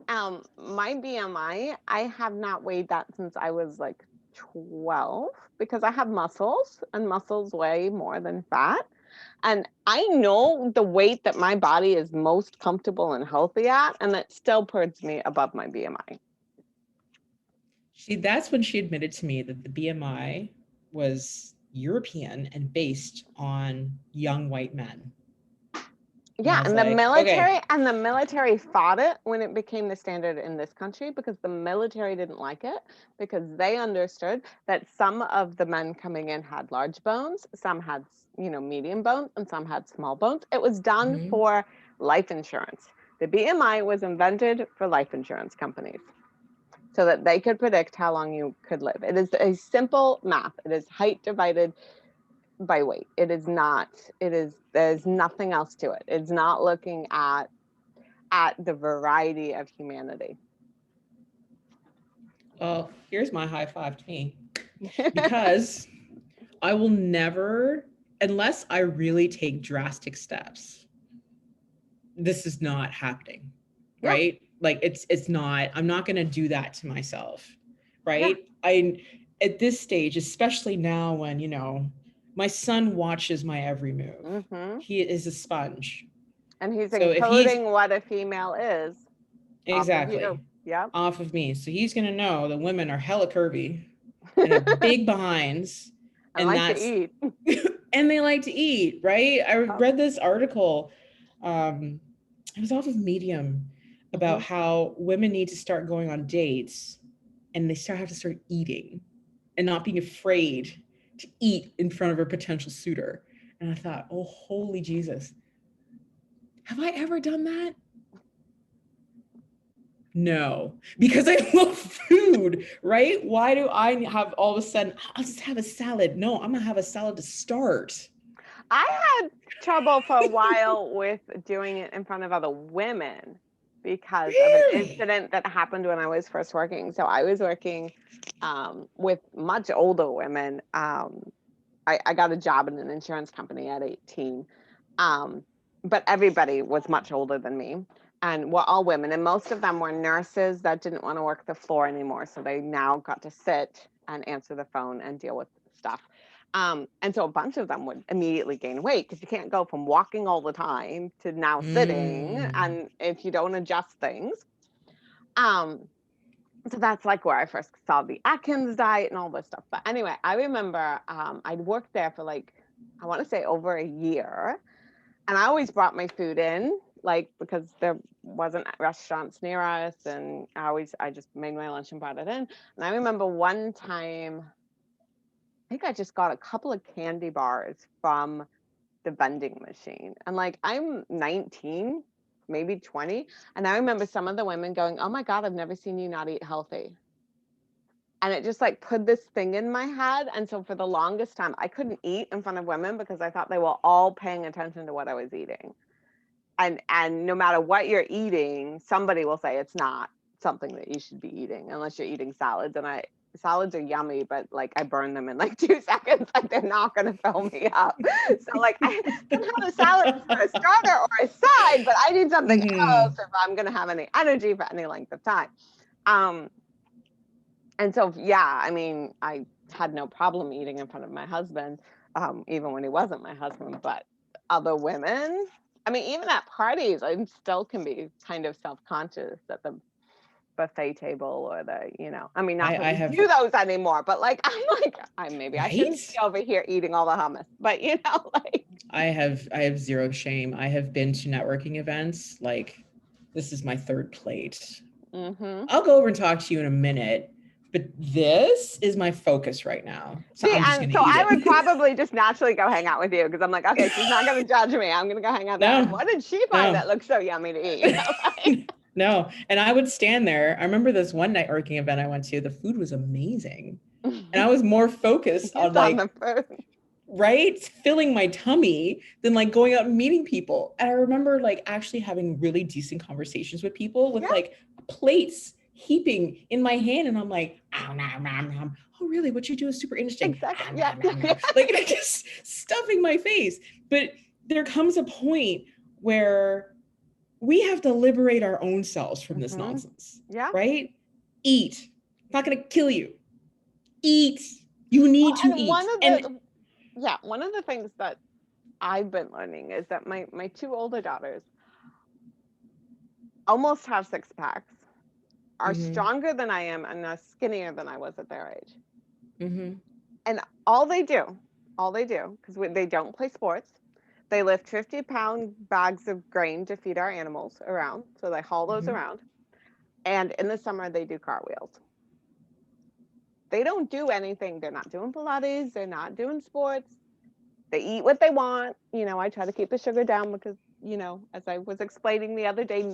My BMI, I have not weighed that since I was like 12, because I have muscles and muscles weigh more than fat. And I know the weight that my body is most comfortable and healthy at, and that still puts me above my BMI. That's when she admitted to me that the BMI was European and based on young white men. Yeah, and the military fought it when it became the standard in this country, because the military didn't like it, because they understood that some of the men coming in had large bones, some had, medium bones, and some had small bones. It was done for life insurance. The BMI was invented for life insurance companies so that they could predict how long you could live. It is a simple math. It is height divided by weight. There's nothing else to it. It's not looking at the variety of humanity. Well, here's my high five to me, because I will never, unless I really take drastic steps, this is not happening, right? Yeah. Like it's not, I'm not going to do that to myself, right? Yeah. At this stage, especially now when, my son watches my every move. He is a sponge. And he's encoding what a female is. Exactly. Off of me. So he's going to know that women are hella curvy and have big behinds. And like to eat. And they like to eat, right? I read this article. It was off of Medium about how women need to start going on dates and they have to start eating and not being afraid to eat in front of a potential suitor. And I thought, oh, holy Jesus. Have I ever done that? No, because I love food, right? Why do I have all of a sudden, I'll just have a salad? No, I'm going to have a salad to start. I had trouble for a while with doing it in front of other women because of an incident that happened when I was first working. So I was working with much older women. I got a job in an insurance company at 18, but everybody was much older than me. And we're all women, and most of them were nurses that didn't want to work the floor anymore. So they now got to sit and answer the phone and deal with stuff. And so a bunch of them would immediately gain weight, because you can't go from walking all the time to now sitting, and if you don't adjust things. So that's like where I first saw the Atkins diet and all this stuff. But anyway, I remember I'd worked there for like, I want to say over a year. And I always brought my food in, like, because there wasn't restaurants near us. And I just made my lunch and brought it in. And I remember one time think I just got a couple of candy bars from the vending machine. And like, I'm 19, maybe 20. And I remember some of the women going, oh my God, I've never seen you not eat healthy. And it just like put this thing in my head. And so for the longest time, I couldn't eat in front of women because I thought they were all paying attention to what I was eating. And no matter what you're eating, somebody will say it's not something that you should be eating unless you're eating salads. And salads are yummy, but like I burn them in like 2 seconds. Like they're not going to fill me up. So like I can have a salad for a starter or a side, but I need something else if I'm going to have any energy for any length of time. And so, yeah, I mean, I had no problem eating in front of my husband, even when he wasn't my husband, but other women, I mean, even at parties, I still can be kind of self-conscious at the buffet table or the, I mean, not that we do those anymore, but like, I'm like, I shouldn't be over here eating all the hummus, but like. I have zero shame. I have been to networking events. Like, this is my third plate. I'll go over and talk to you in a minute. But this is my focus right now. So I would probably just naturally go hang out with you because I'm like, okay, she's not going to judge me. I'm going to go hang out there. What did she find that looks so yummy to eat? No. And I would stand there. I remember this one networking event I went to. The food was amazing. And I was more focused on like, the food. Right? Filling my tummy than like going out and meeting people. And I remember like actually having really decent conversations with people with like plates heaping in my hand, and I'm like, oh really, what you do is super interesting. Exactly. Like just stuffing my face. But there comes a point where we have to liberate our own selves from this nonsense. Right? Eat. It's not gonna kill you. Eat. You need to eat. One of the things that I've been learning is that my 2 older daughters almost have 6 packs. Are stronger than I am and are skinnier than I was at their age. And all they do, because they don't play sports, they lift 50-pound bags of grain to feed our animals around. So they haul those around. And in the summer, they do cartwheels. They don't do anything. They're not doing Pilates. They're not doing sports. They eat what they want. I try to keep the sugar down because, as I was explaining the other day,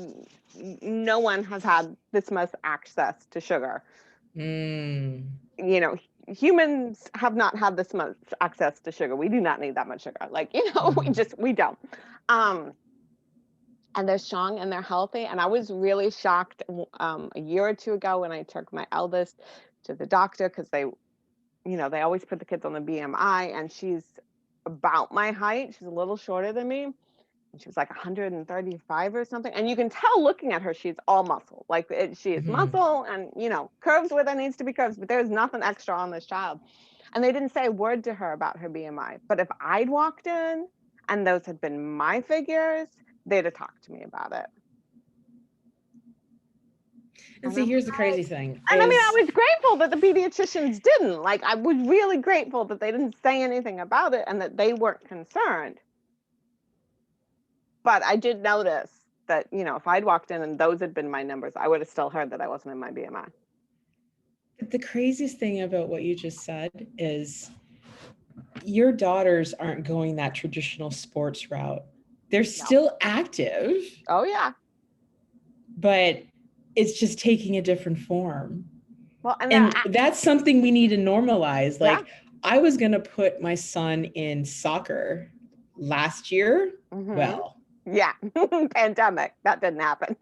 no one has had this much access to sugar. Humans have not had this much access to sugar. We do not need that much sugar. Like, we don't. And they're strong and they're healthy. And I was really shocked a year or 2 ago when I took my eldest to the doctor because they always put the kids on the BMI, and she's about my height. She's a little shorter than me. And she was like 135 or something. And you can tell looking at her, she's all muscle. Like she is muscle and, curves where there needs to be curves, but there's nothing extra on this child. And they didn't say a word to her about her BMI. But if I'd walked in and those had been my figures, they'd have talked to me about it. And see, here's the crazy thing. And I mean, I was grateful that the pediatricians didn't. Like, I was really grateful that they didn't say anything about it and that they weren't concerned. But I did notice that, if I'd walked in and those had been my numbers, I would have still heard that I wasn't in my BMI. The craziest thing about what you just said is your daughters aren't going that traditional sports route. They're still active. Oh, yeah. But it's just taking a different form. Well, and that's something we need to normalize. Like, I was going to put my son in soccer last year. Well, yeah, pandemic. That didn't happen.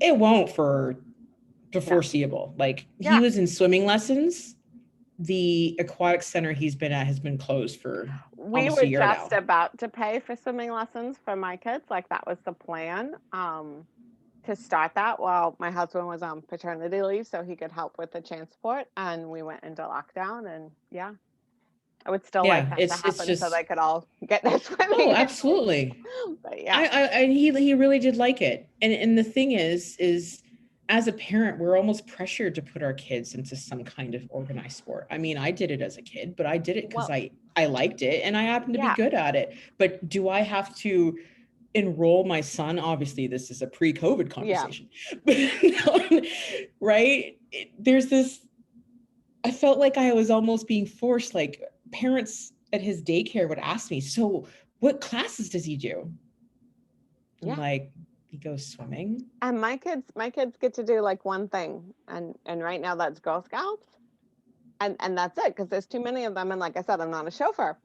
It won't for the foreseeable. Like, he was in swimming lessons. The aquatic center he's been at has been closed for almost a year now. We were just about to pay for swimming lessons for my kids. Like, that was the plan. To start that while my husband was on paternity leave so he could help with the transport, and we went into lockdown, and I would still like that to happen so they could all get their swimming. Oh, absolutely. But he really did like it. And the thing is as a parent, we're almost pressured to put our kids into some kind of organized sport. I mean, I did it as a kid, but I did it because I liked it and I happened to be good at it. But do I have to enroll my son? Obviously, this is a pre-COVID conversation, right? There's this I felt like I was almost being forced. Like parents at his daycare would ask me, so what classes does he do? I'm like, he goes swimming. And my kids get to do like one thing, and right now that's Girl Scouts, and that's it, because there's too many of them, and like I said, I'm not a chauffeur.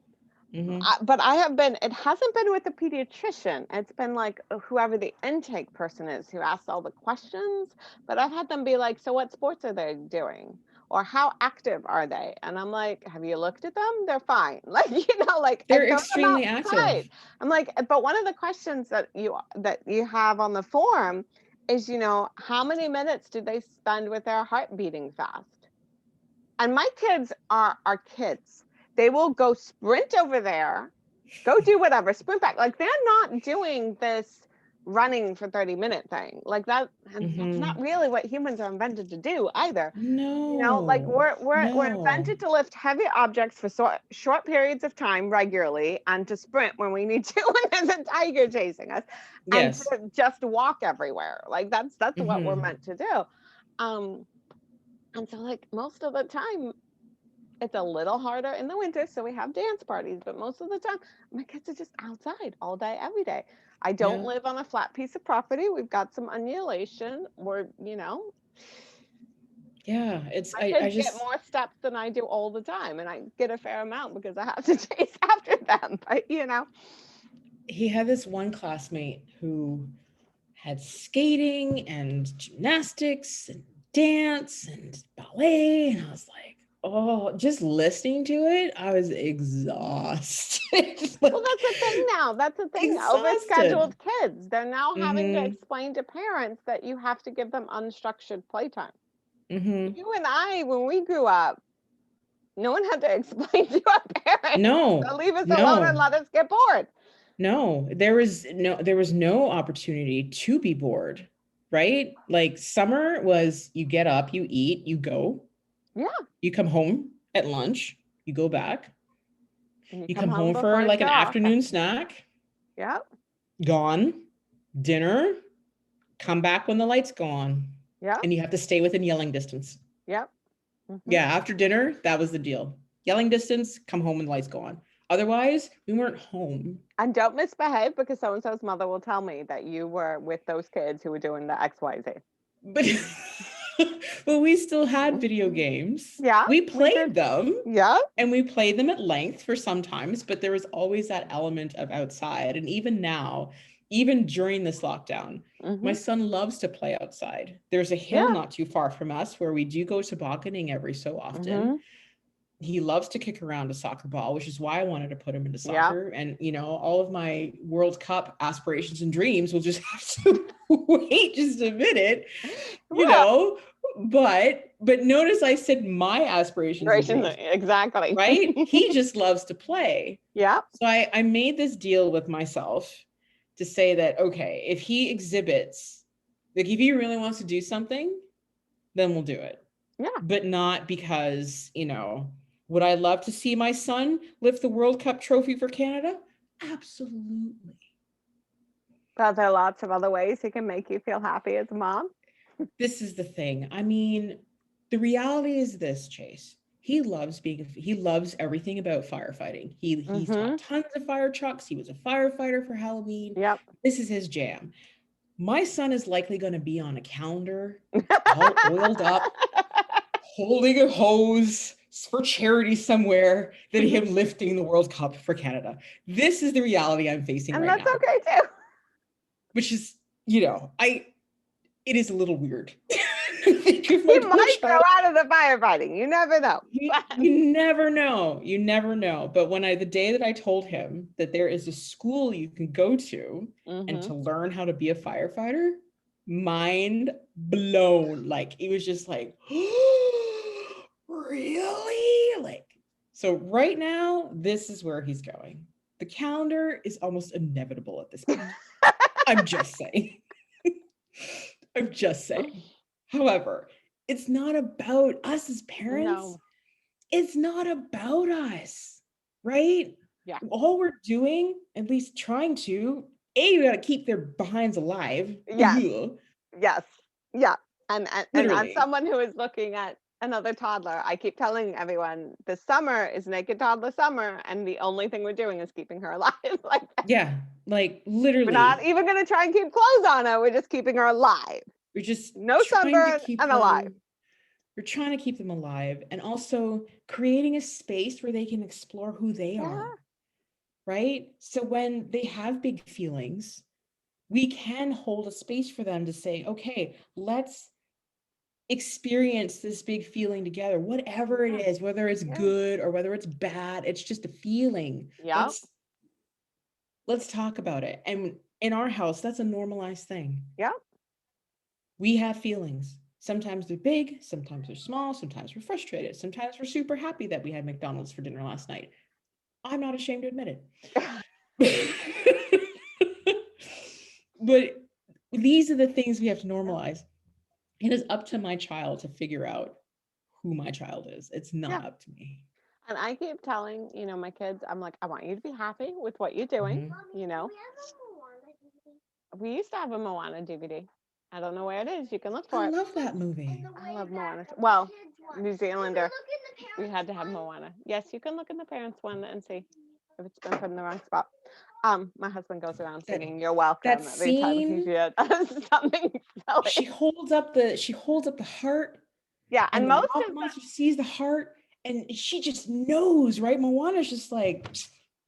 But it hasn't been with a pediatrician. It's been like whoever the intake person is who asks all the questions. But I've had them be like, so what sports are they doing? Or how active are they? And I'm like, have you looked at them? They're fine. Like, like they're extremely active. I'm like, but one of the questions that you have on the form is, how many minutes do they spend with their heart beating fast? And my kids are kids. They will go sprint over there, go do whatever, sprint back. Like they're not doing this running for 30-minute thing. Like that, and that's not really what humans are invented to do either. No. Like we're invented to lift heavy objects for short periods of time regularly, and to sprint when we need to when there's a tiger chasing us. Yes. And to just walk everywhere. Like that's what we're meant to do. And so like most of the time, it's a little harder in the winter, so we have dance parties, but most of the time my kids are just outside all day, every day. I don't live on a flat piece of property. We've got some undulation. We're, yeah, my kids get more steps than I do all the time, and I get a fair amount because I have to chase after them. But he had this one classmate who had skating and gymnastics and dance and ballet, and I was like, oh, just listening to it, I was exhausted. Well, that's the thing now. That's the thing. Overscheduled kids. They're now having to explain to parents that you have to give them unstructured playtime. You and I, when we grew up, no one had to explain to our parents. No. To leave us alone and let us get bored. No, there was no opportunity to be bored, right? Like summer was, you get up, you eat, you go. Yeah. You come home at lunch, you go back. You come home for like an afternoon snack. Yep. Gone. Dinner. Come back when the lights go on. Yeah. And you have to stay within yelling distance. Yep. Yeah, after dinner, that was the deal. Yelling distance, come home when the lights go on. Otherwise, we weren't home. And don't misbehave, because so-and-so's mother will tell me that you were with those kids who were doing the XYZ. But we still had video games. Yeah. We played them. Yeah. And we played them at length for some times, but there was always that element of outside. And even now, even during this lockdown, my son loves to play outside. There's a hill not too far from us where we do go tobogganing every so often. He loves to kick around a soccer ball, which is why I wanted to put him into soccer. And, all of my World Cup aspirations and dreams will just have to wait just a minute, but notice I said my aspirations. Exactly. Right? He just loves to play. Yeah. So I made this deal with myself to say that, okay, if he exhibits, like if he really wants to do something, then we'll do it. Yeah. But not because, would I love to see my son lift the World Cup trophy for Canada? Absolutely. But there are lots of other ways he can make you feel happy as a mom. This is the thing. I mean, the reality is this, Chase. He loves everything about firefighting. He's got tons of fire trucks. He was a firefighter for Halloween. Yep. This is his jam. My son is likely going to be on a calendar, all oiled up, holding a hose for charity somewhere, than him lifting the World Cup for Canada. This is the reality I'm facing right now. And that's okay too. Which is, it is a little weird. He might go out of the firefighting. You never know. You never know. You never know. But the day that I told him that there is a school you can go to and to learn how to be a firefighter, mind blown. Like, it was just like, really? Like, so right now, this is where he's going. The calendar is almost inevitable at this point. I'm just saying. I'm just saying. However, it's not about us as parents. No. It's not about us, right? Yeah. All we're doing, at least trying to, we got to keep their behinds alive. Yes. Yes. Yeah. And as someone who is looking at another toddler. I keep telling everyone this summer is naked toddler summer, and the only thing we're doing is keeping her alive. Like, Yeah, like we're not literally, even going to try and keep clothes on her. We're just keeping her alive. we're just No trying to sunburn keep and alive. them, we're trying to keep them alive, and also creating a space where they can explore who they Yeah. are, right? So when they have big feelings, we can hold a space for them to say, okay, let's experience this big feeling together, whatever it is, whether it's Yeah. good or whether it's bad, it's just a feeling. Yep. Let's talk about it. And in our house, that's a normalized thing. Yep. We have feelings. Sometimes they're big, sometimes they're small, sometimes we're frustrated, sometimes we're super happy that we had McDonald's for dinner last night. I'm not ashamed to admit it. But these are the things we have to normalize. It is up to my child to figure out who my child is. It's not up to me. And I keep telling, my kids, I'm like, I want you to be happy with what you're doing. Mhm. We used to have a Moana DVD. I don't know where it is. You can look I for it. love that movie. I love Moana. Well, New Zealander. We had to have Moana. Yes, you can look in the parents' one and see if it's been put in the wrong spot. My husband goes around singing "You're welcome" That every time he scene, does something silly. she holds up the heart, Yeah, and and the most lava of monster sees the heart, and she just knows, right? Moana's just like,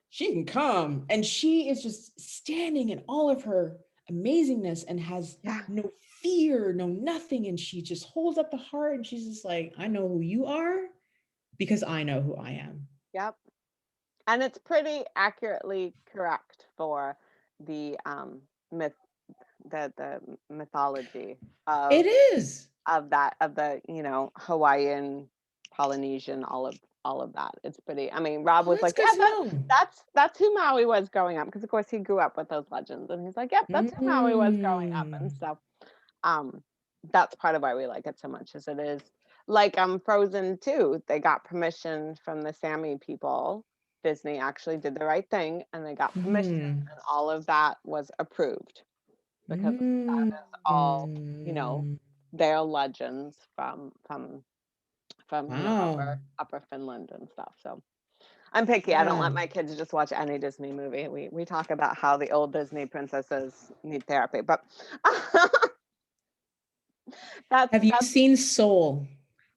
she can come, and she is just standing in all of her amazingness and has yeah, no fear, no nothing, and she just holds up the heart, and she's just like, I know who you are because I know who I am. yep, and it's pretty accurately correct for the myth, the mythology of It is. the Hawaiian, Polynesian, all of that. It's pretty. I mean, Rob Oh, was that's like, good yeah, to know. that's who Maui was growing up, because of course he grew up with those legends, and he's like, yep, that's who Maui was growing up, and so um that's part of why we like it so much, as it is like Frozen 2. They got permission from the Sami people. Disney actually did the right thing, and they got permission, Mhm. and all of that was approved, because that is all Mm. their legends from Wow. upper Finland and stuff. So I'm picky. I don't Yeah. let my kids just watch any Disney movie. We talk about how the old Disney princesses need therapy, but Have you that's seen Soul?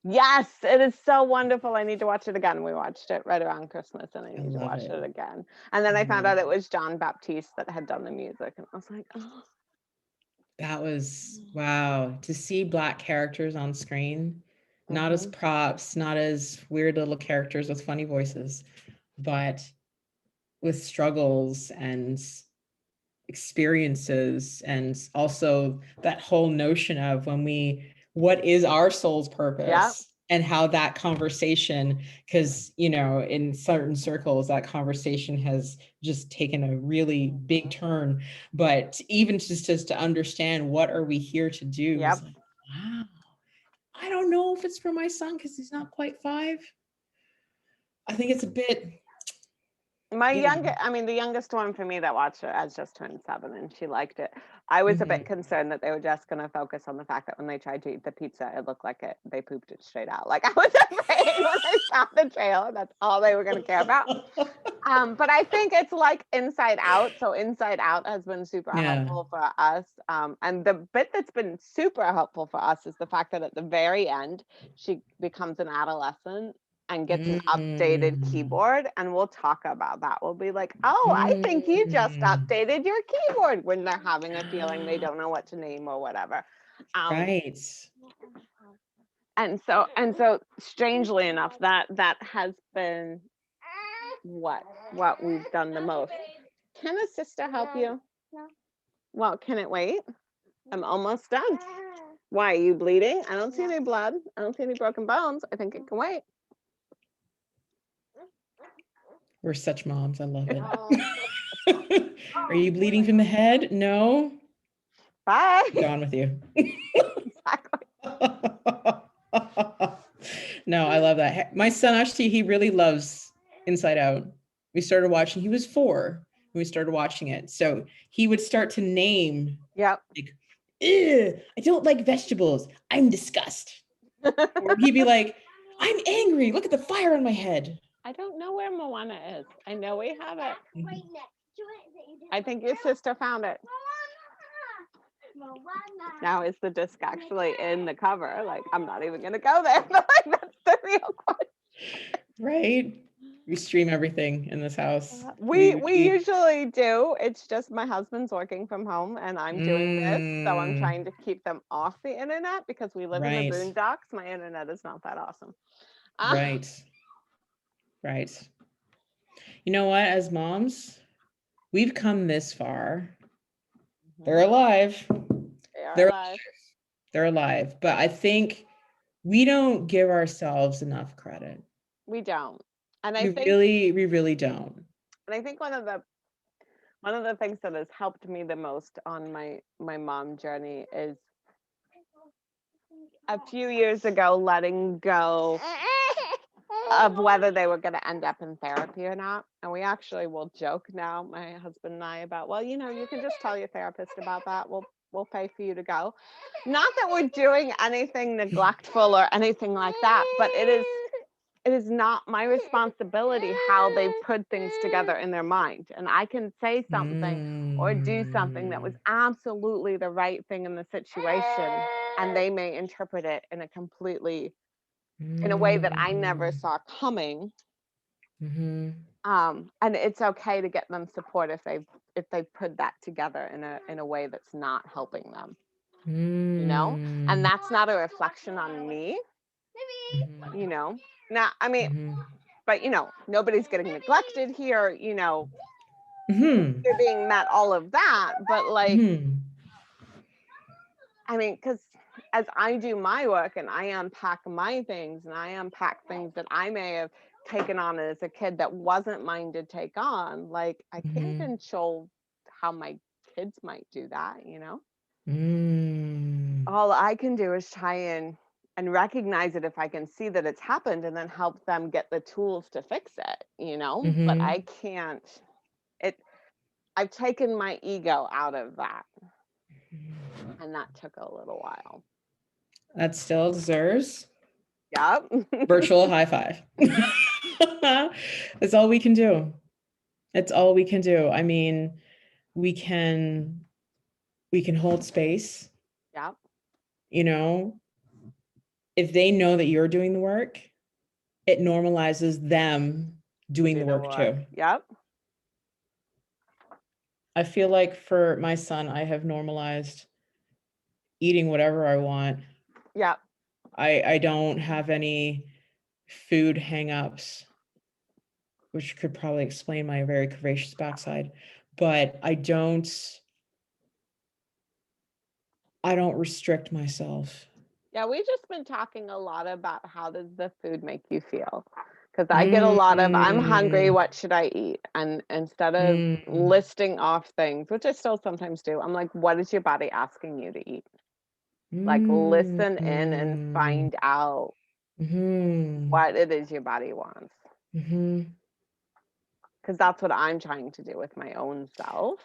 yes, it is so wonderful. I need to watch it again. We watched it right around Christmas, and I I need to love watch it. it again. And then I found out it was John Baptiste that had done the music, and I was like, oh. That was wow. To see Black characters on screen, not as Mm-hmm. props, not as weird little characters with funny voices, but with struggles and experiences, and also that whole notion of what is our soul's Yeah. purpose, and how that conversation, because in certain circles that conversation has just taken a really big turn, but even just to understand what are we here to do Yep. is like, wow. I don't know if it's for my son because he's not quite 5. I think it's a bit, The youngest one for me that watched it has just turned 7, and she liked it. I was a bit concerned that they were just going to focus on the fact that when they tried to eat the pizza, it looked like they pooped it straight out. Like, I was afraid when I saw the trailer, that's all they were going to care about. But I think it's like Inside Out. So Inside Out has been super yeah. helpful for us. And the bit that's been super helpful for us is the fact that at the very end, she becomes an adolescent and gets an updated Mm. keyboard. And we'll talk about that. We'll be like, oh, I think you just Mm. updated your keyboard, when they're having a feeling they don't know what to name or whatever. Right. And so strangely enough, that has been what we've done the most. Can a sister help you? No. Well, can it wait? I'm almost done. Why, are you bleeding? I don't see any blood. I don't see any broken bones. I think it can wait. We're such moms. I love it. Are you bleeding from the head? No. Bye. Gone with you. Exactly. No, I love that. My son, actually, he really loves Inside Out. We started watching, he was 4 when we started watching it. So he would start to name, Yep. like, I don't like vegetables. I'm disgust. Or he'd be like, I'm angry. Look at the fire in my head. I don't know where Moana is. I know we have it. Right next to it. I think your sister found it. Moana. Now, is the disc actually in the cover? Like, I'm not even going to go there. But like, that's the real question. Right? We stream everything in this house. We usually do. It's just my husband's working from home and I'm doing this. So I'm trying to keep them off the internet because we live in the boondocks. My internet is not that awesome. Right. You know what? As moms, we've come this far. They're alive. They're alive. But I think we don't give ourselves enough credit. We don't. And we really don't. And I think one of the things that has helped me the most on my mom journey is a few years ago letting go of whether they were going to end up in therapy or not. And we actually will joke now, my husband and I, about, well, you can just tell your therapist about that. We'll pay for you to go. Not that we're doing anything neglectful or anything like that, but it is not my responsibility how they put things together in their mind. And I can say something or do something that was absolutely the right thing in the situation, and they may interpret it in a completely, in a way that I never saw coming. And it's okay to get them support if they put that together in a way that's not helping them. And that's not a reflection on me. Now, I mean, but nobody's getting neglected here, they're being met, all of that, but like, I mean, because as I do my work and I unpack my things and I unpack things that I may have taken on as a kid that wasn't mine to take on, like, I can't control how my kids might do that, All I can do is try and recognize it if I can see that it's happened, and then help them get the tools to fix it, but I can't, I've taken my ego out of that. And that took a little while. That still deserves virtual high five. That's all we can do. It's all we can do. I mean, we can hold space. If they know that you're doing the work, it normalizes them doing the work too. I feel like for my son, I have normalized eating whatever I want. I don't have any food hang-ups, which could probably explain my very curvaceous backside, but I don't restrict myself. We've just been talking a lot about how does the food make you feel? Because I get a lot of, I'm hungry, what should I eat? And instead of listing off things, which I still sometimes do, I'm like, what is your body asking you to eat? Like, listen in and find out what it is your body wants. Because that's what I'm trying to do with my own self.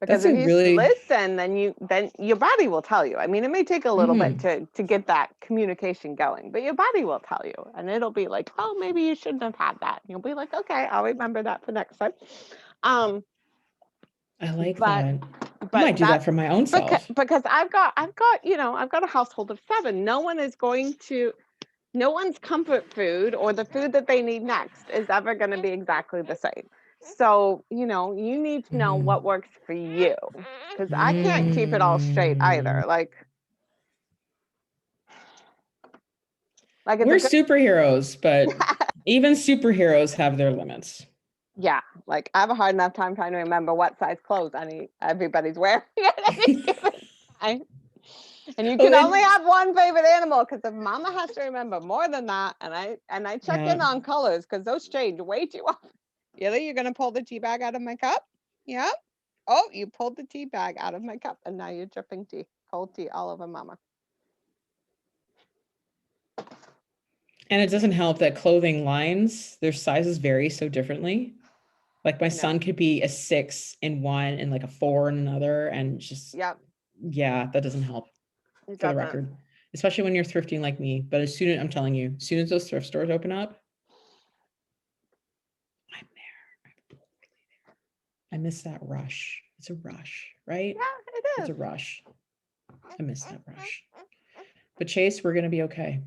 Because if you listen, then your body will tell you. I mean, it may take a little bit to get that communication going, but your body will tell you, and it'll be like, oh, maybe you shouldn't have had that. And you'll be like, okay, I'll remember that for next time. I like that. I might do that for my own self. Because I've got a household of 7. No one's comfort food or the food that they need next is ever going to be exactly the same. So, you need to know what works for you, because I can't keep it all straight either. Like we're superheroes, but even superheroes have their limits. Like I have a hard enough time trying to remember what size clothes everybody's wearing at any given time. And you can only have one favorite animal, because if mama has to remember more than that, and I check in on colors, because those change way too often. Really? You're going to pull the tea bag out of my cup? Yeah. Oh, you pulled the tea bag out of my cup, and now you're dripping tea, cold tea all over mama. And it doesn't help that clothing lines, their sizes vary so differently. Like my son could be a 6 in one and like a 4 in another, and just, that doesn't help for the record. especially when you're thrifting like me. But I'm telling you, as soon as those thrift stores open up, I'm there. I miss that rush. It's a rush, right? Yeah, it It's is. a rush. I miss that rush. But Chase, we're gonna be okay.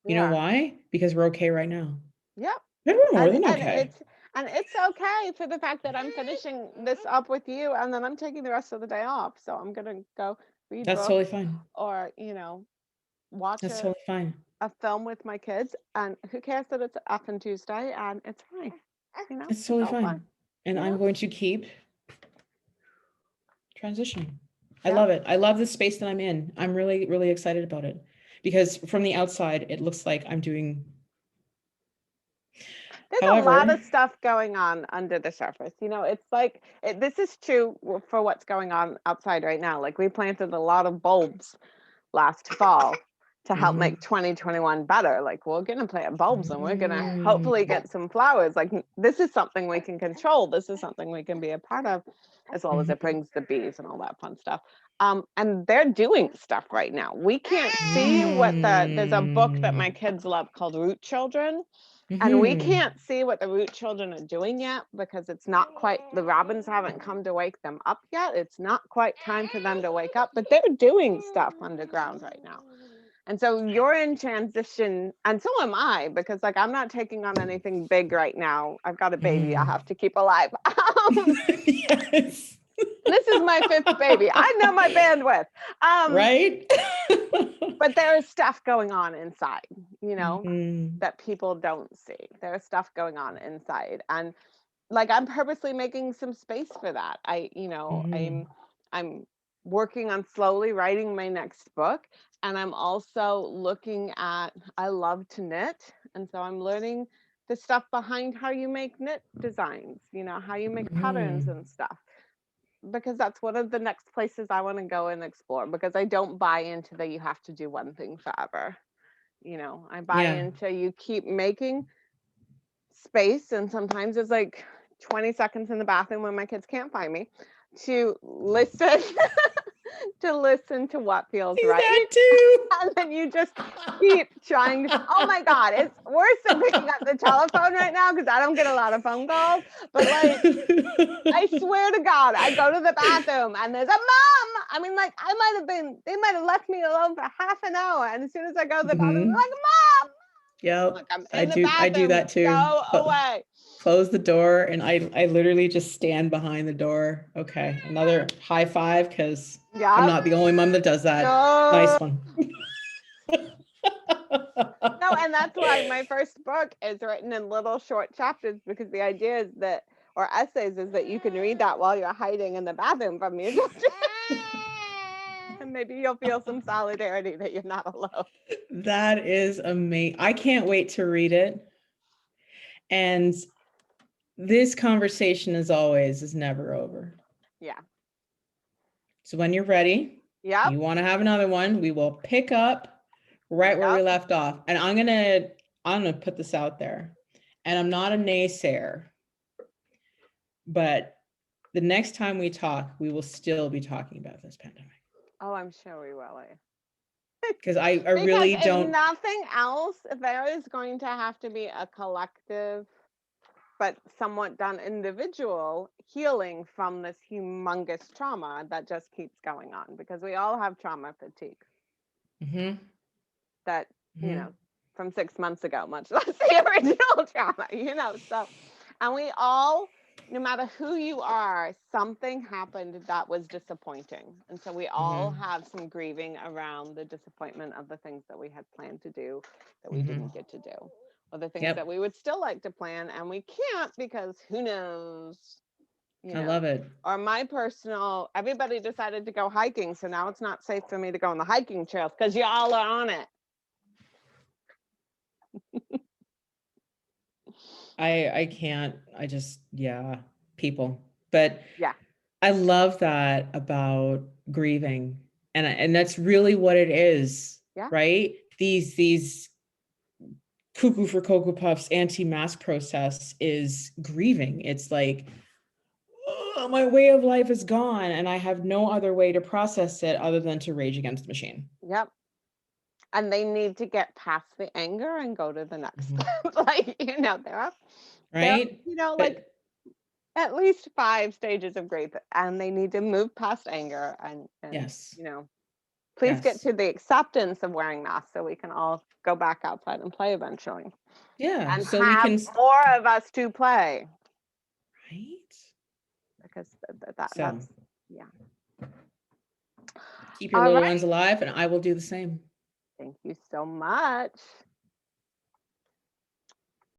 You know why? Because we're okay right now. Yep. And we're more than And okay. it's okay for the fact that I'm finishing this up with you, and then I'm taking the rest of the day off. So I'm gonna go read That's books totally fine. or watch That's totally fine. a film with my kids. And who cares that it's effing Tuesday? And it's fine. It's totally all fine. And I'm going to keep transitioning. I love it. I love the space that I'm in. I'm really, really excited about it because from the outside, it looks like I'm doing. There's a lot of stuff going on under the surface. It's like this is true for what's going on outside right now. Like we planted a lot of bulbs last fall to help make 2021 better. Like we're going to plant bulbs and we're going to hopefully get some flowers. Like this is something we can control. This is something we can be a part of, as well as it brings the bees and all that fun stuff. And they're doing stuff right now. We can't see there's a book that my kids love called Root Children. And we can't see what the root children are doing yet because it's not quite, the robins haven't come to wake them up yet. It's not quite time for them to wake up, but they're doing stuff underground right now. And so you're in transition, and so am I, because like I'm not taking on anything big right now. I've got a baby I have to keep alive. Yes. This is my 5th baby. I know my bandwidth. Right? But there is stuff going on inside, that people don't see. There's stuff going on inside. And like I'm purposely making some space for that. I'm working on slowly writing my next book. And I'm also looking at, I love to knit. And so I'm learning the stuff behind how you make knit designs, how you make patterns and stuff. Because that's one of the next places I want to go and explore, because I don't buy into that you have to do one thing forever. I buy into you keep making space, and sometimes it's like 20 seconds in the bathroom when my kids can't find me to listen to what feels right. That too. And then you just keep trying to, oh my God, it's worse than picking up the telephone right now because I don't get a lot of phone calls. But like, I swear to God, I go to the bathroom and there's a mom. I mean, like, they might have left me alone for half an hour. And as soon as I go to the bathroom, they're like, Mom. Yep. Like, I'm I in the do. bathroom, I do that too. Go away. Close the door, and I literally just stand behind the door. Okay, another high five because I'm not the only mom that does that. No. Nice one. No, and that's why my first book is written in little short chapters, because the idea is that, or essays, is that you can read that while you're hiding in the bathroom from your children. And maybe you'll feel some solidarity that you're not alone. That is amazing. I can't wait to read it. And this conversation, as always, is never over. Yeah. So when you're ready, you want to have another one, we will pick up right where we left off. And I'm gonna put this out there. And I'm not a naysayer, but the next time we talk, we will still be talking about this pandemic. Oh, I'm sure we will. Because I really don't. If nothing else, there is going to have to be a collective, but somewhat done individual healing from this humongous trauma that just keeps going on, because we all have trauma fatigue. That, from 6 months ago, much less the original trauma, so, and we all, no matter who you are, something happened that was disappointing. And so we all have some grieving around the disappointment of the things that we had planned to do that we didn't get to do, or the things that we would still like to plan and we can't because who knows. I love it. Or everybody decided to go hiking, so now it's not safe for me to go on the hiking trails because y'all are on it. I can't, people. But I love that about grieving. And that's really what it is, right? These cuckoo for Cocoa Puffs anti-mask process is grieving. It's like, oh, my way of life is gone and I have no other way to process it other than to rage against the machine. Yep. and they need to get past the anger and go to the next Mhm. step. Like, there are, Right? like But at least 5 stages of grief, and they need to move past anger and yes, please get yes. to the acceptance of wearing masks so we can all go back outside and play eventually, Yeah. and So we have can, more of us to play, right? because So that's, yeah. keep your All little right. ones alive, and I will do the same. Thank you so much.